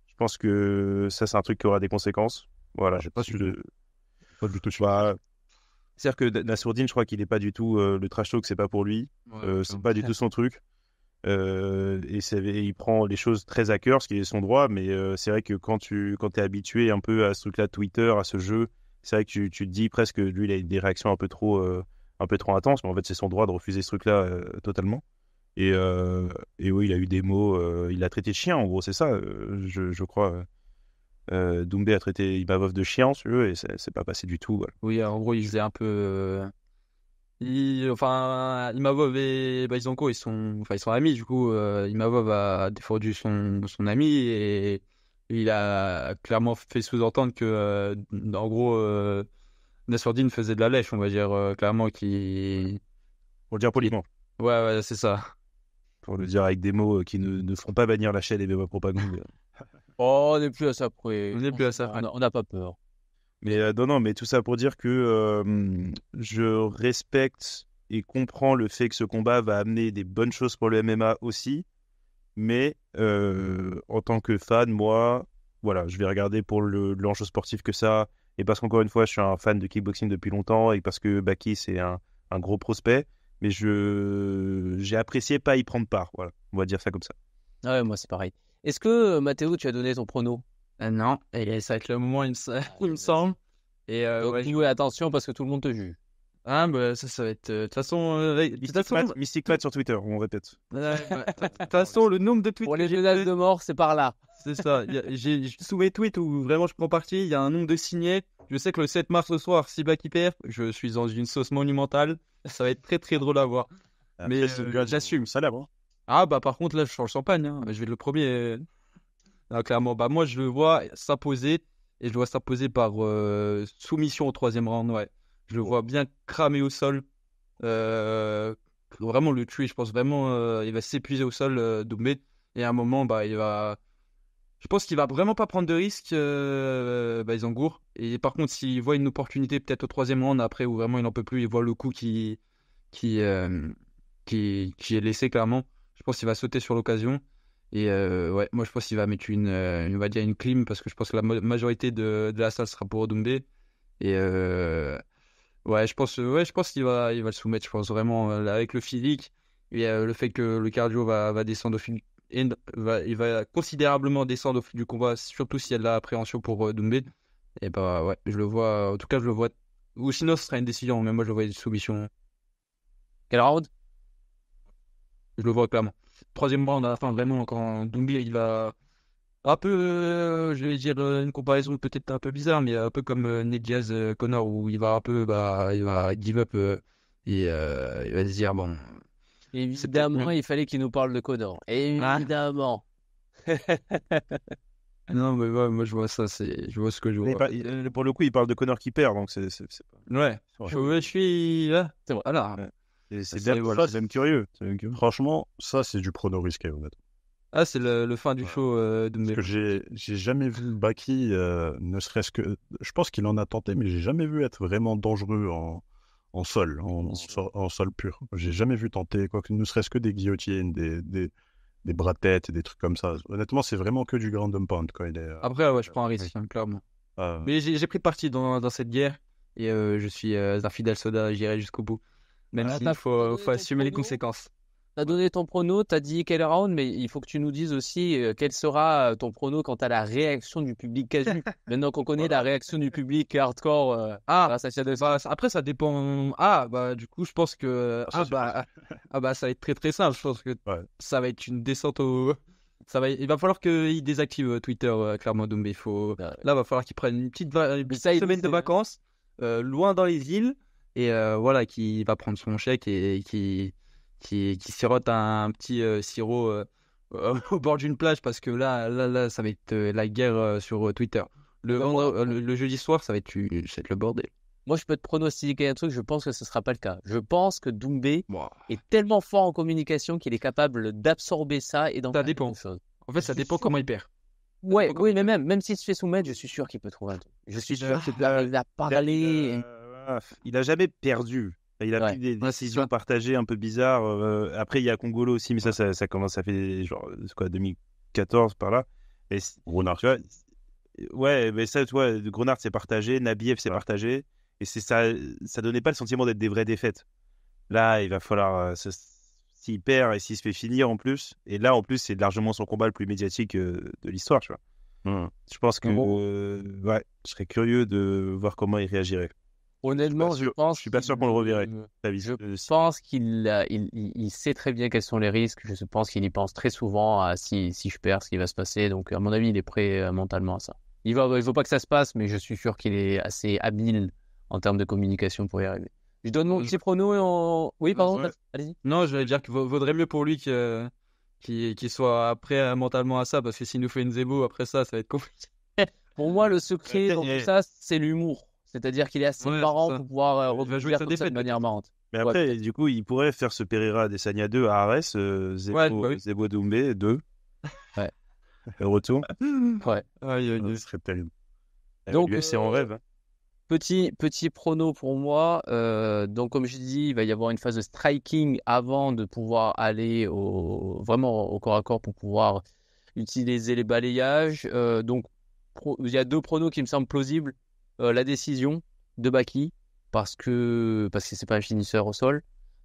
Je pense que ça, c'est un truc qui aura des conséquences. Voilà. J'ai pas su pas du tout su. Bah, c'est-à-dire que Nassourdine, je crois qu'il n'est pas du tout le trash talk, c'est pas pour lui. C'est pas du tout son truc. Et il prend les choses très à cœur, ce qui est son droit. Mais c'est vrai que quand t'es habitué un peu à ce truc-là de Twitter, à ce jeu, c'est vrai que tu te dis presque que lui, il a des réactions un peu trop intenses. Mais en fait, c'est son droit de refuser ce truc-là totalement. Et oui, il a eu des mots. Il l'a traité de chien, en gros, c'est ça, je crois. Doumbé a traité Imavov de chien, si tu veux, et c'est pas passé du tout. Voilà. Oui, en gros, il faisait un peu. Enfin, Imavov et Baizonko, ils sont amis. Du coup, Imavov a défendu son ami et il a clairement fait sous-entendre que, en gros, Nassourdine faisait de la lèche, on va dire, clairement, Pour le dire poliment. Ouais, c'est ça. Pour le dire avec des mots qui ne feront pas bannir la chaîne et Beba Propagande. Oh, on n'est plus à ça près. On n'est plus à ça près. On n'a pas peur. Mais non, mais tout ça pour dire que je respecte et comprends le fait que ce combat va amener des bonnes choses pour le MMA aussi. Mais en tant que fan, moi, voilà, je vais regarder pour l'enjeu sportif que ça. Et parce qu'encore une fois, je suis un fan de kickboxing depuis longtemps et parce que Baki, c'est un gros prospect. Mais j'ai apprécié pas y prendre part. Voilà, on va dire ça comme ça. Ah ouais, moi c'est pareil. Est-ce que Mathéo, tu as donné ton prono? Non, et ça va être le moment, il me semble. Et Donc, ouais, ouais, attention parce que tout le monde te juge. ah, bah, ça va être. De toute façon, Mystic Matt sur Twitter, on répète. de toute façon, le nombre de tweets Pour que les j'ai menaces fait, de mort, c'est par là. c'est ça. J'ai sous mes tweets où vraiment je prends parti, il y a un nombre de signés. Je sais que le 7 mars au soir, si Baki perd, je suis dans une sauce monumentale. Ça va être très très drôle à voir. Mais j'assume. Ça l'air, hein. Ah, bah par contre, là, je change le champagne. Hein. Je vais être le premier. Ah, clairement, bah moi, je le vois s'imposer. Et je le vois s'imposer par soumission au troisième round. Ouais. Je le vois bien cramer au sol. Vraiment le tuer. Je pense vraiment il va s'épuiser au sol, Doumbé. Et à un moment, bah, je pense qu'il va vraiment pas prendre de risques, Bayzangour. Et par contre, s'il voit une opportunité, peut-être au troisième round, après, où vraiment il n'en peut plus, il voit le coup qui, euh, qui est laissé clairement. Je pense qu'il va sauter sur l'occasion. Et ouais, moi je pense qu'il va mettre on va dire une clim parce que je pense que la majorité de la salle sera pour Doumbé. Et ouais, je pense il va le soumettre. Je pense vraiment avec le physique et le fait que le cardio va descendre au fil. Il va considérablement descendre au fil du combat, surtout s'il y a de l'appréhension pour Doumbé. Et bah ouais, je le vois, en tout cas je le vois. Ou sinon ce sera une décision, mais moi je le vois une soumission. Quel round? Je le vois clairement. Troisième round à la fin, vraiment, quand Doumbé il va. Un peu, je vais dire une comparaison peut-être un peu bizarre, mais un peu comme Nate Diaz Connor où il va un peu, bah, il va give up et il va se dire bon. Évidemment, il fallait qu'il nous parle de Connor. Évidemment. Non, mais ouais, moi je vois ça, je vois ce que je vois. Pour le coup, il parle de Connor qui perd, donc c'est pas... Ouais, je suis là. C'est vrai. Voilà. Ouais. C'est Ça, même curieux. Franchement, ça, c'est du prono risqué, honnêtement. Ah, c'est le fin du show de Parce que j'ai jamais vu Baki, ne serait-ce que. Je pense qu'il en a tenté, mais j'ai jamais vu être vraiment dangereux en sol, en sol pur. J'ai jamais vu tenter quoi que, ne serait-ce que des guillotines, des bras de tête et des trucs comme ça. Honnêtement, c'est vraiment que du ground and pound quand il est. Après, ouais, je prends un risque, hein, clairement. Mais j'ai pris parti dans cette guerre et je suis un fidèle soldat, j'irai jusqu'au bout. Même s'il faut assumer les conséquences. T'as donné ton prono, t'as dit quel round, mais il faut que tu nous dises aussi quel sera ton prono quant à la réaction du public casu. Maintenant qu'on connaît la réaction du public hardcore grâce à Shadow. Après, ça dépend. Ah, bah, du coup, je pense que. Ça va être très très simple. Je pense que ça va être une descente au. Il va falloir qu'il désactive Twitter, clairement, Doumbé. Là, il va falloir qu'il prenne une petite semaine de vacances, loin dans les îles, et voilà, qui va prendre son chèque et qui sirote un petit sirop au bord d'une plage parce que là, ça va être la guerre sur Twitter. Le jeudi soir, ça va être le bordel. Moi, je peux te pronostiquer un truc, je pense que ce ne sera pas le cas. Je pense que Doumbé Wow. est tellement fort en communication qu'il est capable d'absorber ça et d'en faire quelque chose. En fait, ça dépend comment il perd. Ouais, oui, mais même s'il se fait soumettre, je suis sûr qu'il peut trouver un truc. Je suis sûr qu'il peut arriver à parler. Il a jamais perdu. Il a pris des décisions partagées un peu bizarres. Après, il y a Congolo aussi, mais ça commence, ça fait genre, 2014 par là. Et Grenard. Tu vois, ouais, mais ça, tu vois, Grenard c'est partagé, Nabiev c'est partagé. Et ça donnait pas le sentiment d'être des vraies défaites. Là, il va falloir, s'il perd et s'il se fait finir en plus. Et là, en plus, c'est largement son combat le plus médiatique de l'histoire, tu vois. Je pense que, ouais, je serais curieux de voir comment il réagirait. Honnêtement, je suis pas sûr qu'on le reverrait. Je pense qu'il sait très bien quels sont les risques. Je pense qu'il y pense très souvent à si je perds, ce qui va se passer. Donc, à mon avis, il est prêt mentalement à ça. Il faut pas que ça se passe, mais je suis sûr qu'il est assez habile en termes de communication pour y arriver. Je donne mon petit prono et Oui, pardon, allez-y. Non, je vais dire qu'il vaudrait mieux pour lui qu'il qu'il soit prêt mentalement à ça, parce que s'il nous fait une zébo après ça va être compliqué. Pour moi, le secret dans tout ça, c'est l'humour. C'est-à-dire qu'il est assez Ouais, marrant c'est ça. pour pouvoir Il va jouer rebondir sa comme ça de défaite, manière marrante. Mais Ouais, après, peut-être. du coup, il pourrait faire ce Pereira Adesanya 2 à Arès, Zebo, Ouais, bah oui. Zebo Doumbé 2. Ouais. Le retour. Ouais. Aïe, aïe, aïe. Ce serait terrible. Donc, l'UFC en rêve. Hein. Petit prono pour moi. Donc, comme je dis, il va y avoir une phase de striking avant de pouvoir aller vraiment au corps à corps pour pouvoir utiliser les balayages. Donc, il y a 2 pronos qui me semblent plausibles. La décision de Baki, parce que c'est pas un finisseur au sol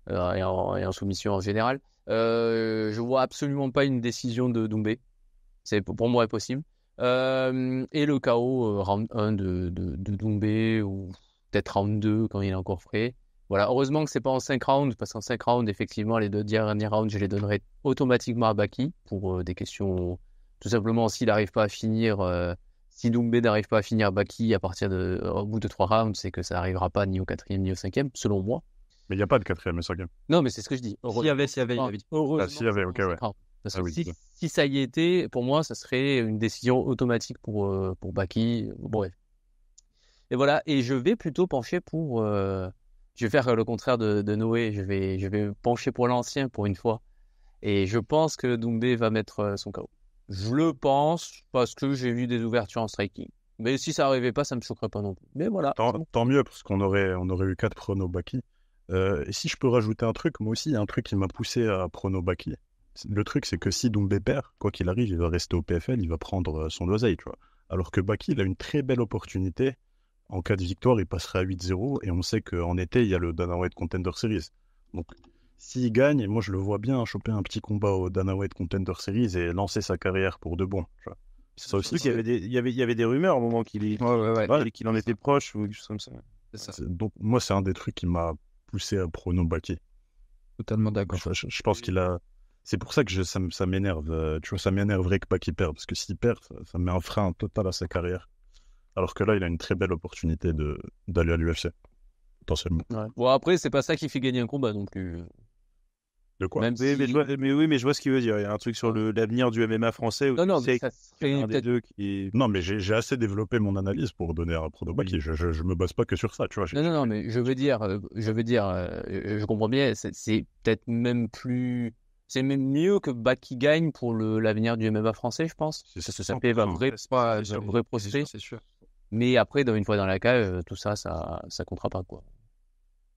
et en soumission en général. Je vois absolument pas une décision de Doumbé. C'est pour moi impossible. Et le KO round 1 de Doumbé ou peut-être round 2 quand il est encore frais. Voilà, heureusement que c'est pas en 5 rounds, parce qu'en 5 rounds, effectivement, les 2 derniers rounds, je les donnerai automatiquement à Baki pour des questions. Tout simplement, s'il n'arrive pas à finir, si Doumbé n'arrive pas à finir Baki au bout de 3 rounds, c'est que ça n'arrivera pas ni au 4e ni au 5e, selon moi. Mais il n'y a pas de 4e et 5e. Non, mais c'est ce que je dis. S'il y avait, il avait dit. Heureusement, Ah, s'il y avait, ok, ouais. parce Ah que oui, si ça y était, pour moi, ça serait une décision automatique pour Baki. Bref. Et voilà. Et je vais plutôt pencher pour. Je vais faire le contraire de Noé. Je vais pencher pour l'ancien pour une fois. Et je pense que Doumbé va mettre son KO. Je le pense parce que j'ai vu des ouvertures en striking. Mais si ça n'arrivait pas, ça me choquerait pas non plus. Mais voilà. Tant mieux, parce qu'on aurait eu 4 pronos Baki. Et si je peux rajouter un truc, moi aussi, il y a un truc qui m'a poussé à prono Baki. Le truc, c'est que si Doumbé perd, quoi qu'il arrive, il va rester au PFL, il va prendre son oseille, tu vois. Alors que Baki, il a une très belle opportunité. En cas de victoire, il passerait à 8-0, et on sait qu'en été, il y a le Dana White Contender Series. Donc, s'il gagne, moi je le vois bien choper un petit combat au Dana White Contender Series et lancer sa carrière pour de bon, tu vois. Ça aussi, il y avait des rumeurs au moment qu'il en était proche ou quelque chose comme ça. C'est ça. Donc, moi, c'est un des trucs qui m'a poussé à prono Baki. Totalement d'accord. Je pense qu'il a. C'est pour ça que ça m'énerve. Tu vois, ça m'énerverait que Baki perde. Parce que s'il perd, ça met un frein total à sa carrière. Alors que là, il a une très belle opportunité d'aller à l'UFC. Potentiellement. Ouais. Bon, après, c'est pas ça qui fait gagner un combat non plus. De quoi? Même Oui, si... mais je vois ce qu'il veut dire. Il y a un truc sur l'avenir du MMA français où Non, tu sais ça qu'il y en a serait un des peut-être. deux qui. Non, mais j'ai assez développé mon analyse pour donner un prono Baki. Oui. Je me base pas que sur ça, tu vois. Non, mais je veux dire, je comprends bien, c'est peut-être même plus. C'est même mieux que Baki gagne pour l'avenir du MMA français, je pense. C'est Parce que ça fait un vrai prospect. C'est sûr. Mais après, une fois dans la cage, tout ça comptera pas, quoi.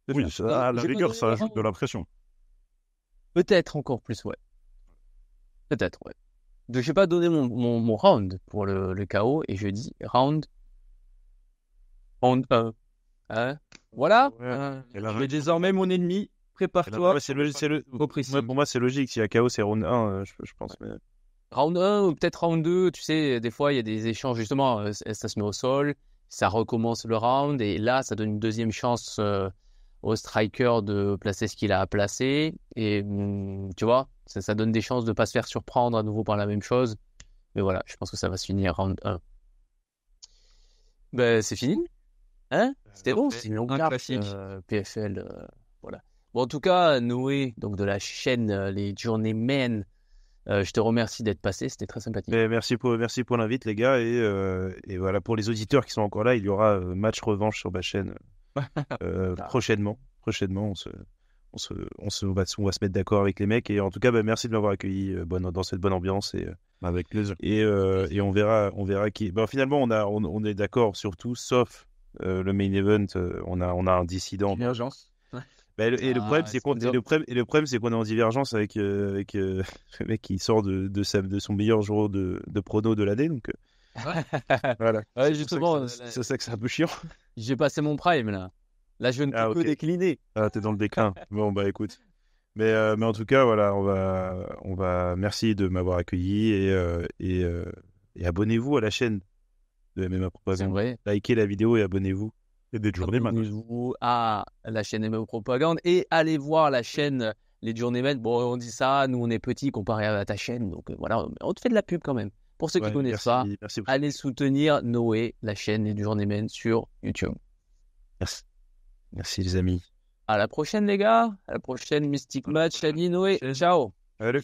Oui, à la J'ai pas rigueur, donné ça la ajoute main. de la pression. Peut-être encore plus, ouais. Peut-être, ouais. Je vais pas donner mon round pour le KO et je dis round 1. Hein? Voilà. Et là, Je vais désormais mon ennemi. Prépare-toi. Ouais, pour moi, c'est logique. S'il y a KO, c'est round 1, je pense. Mais... Round 1 ou peut-être round 2, tu sais, des fois il y a des échanges justement, ça se met au sol, ça recommence le round et là ça donne une deuxième chance au striker de placer ce qu'il a à placer et tu vois, ça donne des chances de ne pas se faire surprendre à nouveau par la même chose. Mais voilà, je pense que ça va se finir round 1. Ben c'est fini, hein? C'était bon, c'est une longue Un carte, classique. PFL, voilà. Bon, en tout cas, Noé, donc de la chaîne Les Journeymen, je te remercie d'être passé, c'était très sympathique. Mais merci pour l'invite, les gars. Et voilà, pour les auditeurs qui sont encore là, il y aura match revanche sur ma chaîne prochainement. Prochainement, on va se mettre d'accord avec les mecs. Et en tout cas, merci de m'avoir accueilli dans cette bonne ambiance. avec plaisir. Et on verra qui. Ben, finalement, on est d'accord sur tout, sauf le main event. On a un dissident. Divergence. Le problème, c'est qu'on est en divergence avec le mec qui sort de son meilleur jour de prono de l'année. Donc, voilà. Ouais, justement, C'est ça que c'est un peu chiant. j'ai passé mon prime là. Là, je ne peux que Ok. décliner. Ah, t'es dans le déclin. Bon, bah écoute. Mais en tout cas, voilà, on va. Merci de m'avoir accueilli et abonnez-vous à la chaîne de MMA C'est Propagande. vrai. Likez la vidéo et abonnez-vous. Et des journeyman. Abonnez-vous à la chaîne MMO Propagande et allez voir la chaîne Les Journeymen. Bon, on dit ça, nous on est petits comparé à ta chaîne, donc voilà, on te fait de la pub quand même. Pour ceux qui Ouais, connaissent merci, pas, merci beaucoup. allez soutenir Noé, la chaîne Les Journeymen sur YouTube. Merci les amis. À la prochaine les gars, à la prochaine Mystic Match, Annie, Noé, ciao. Allez.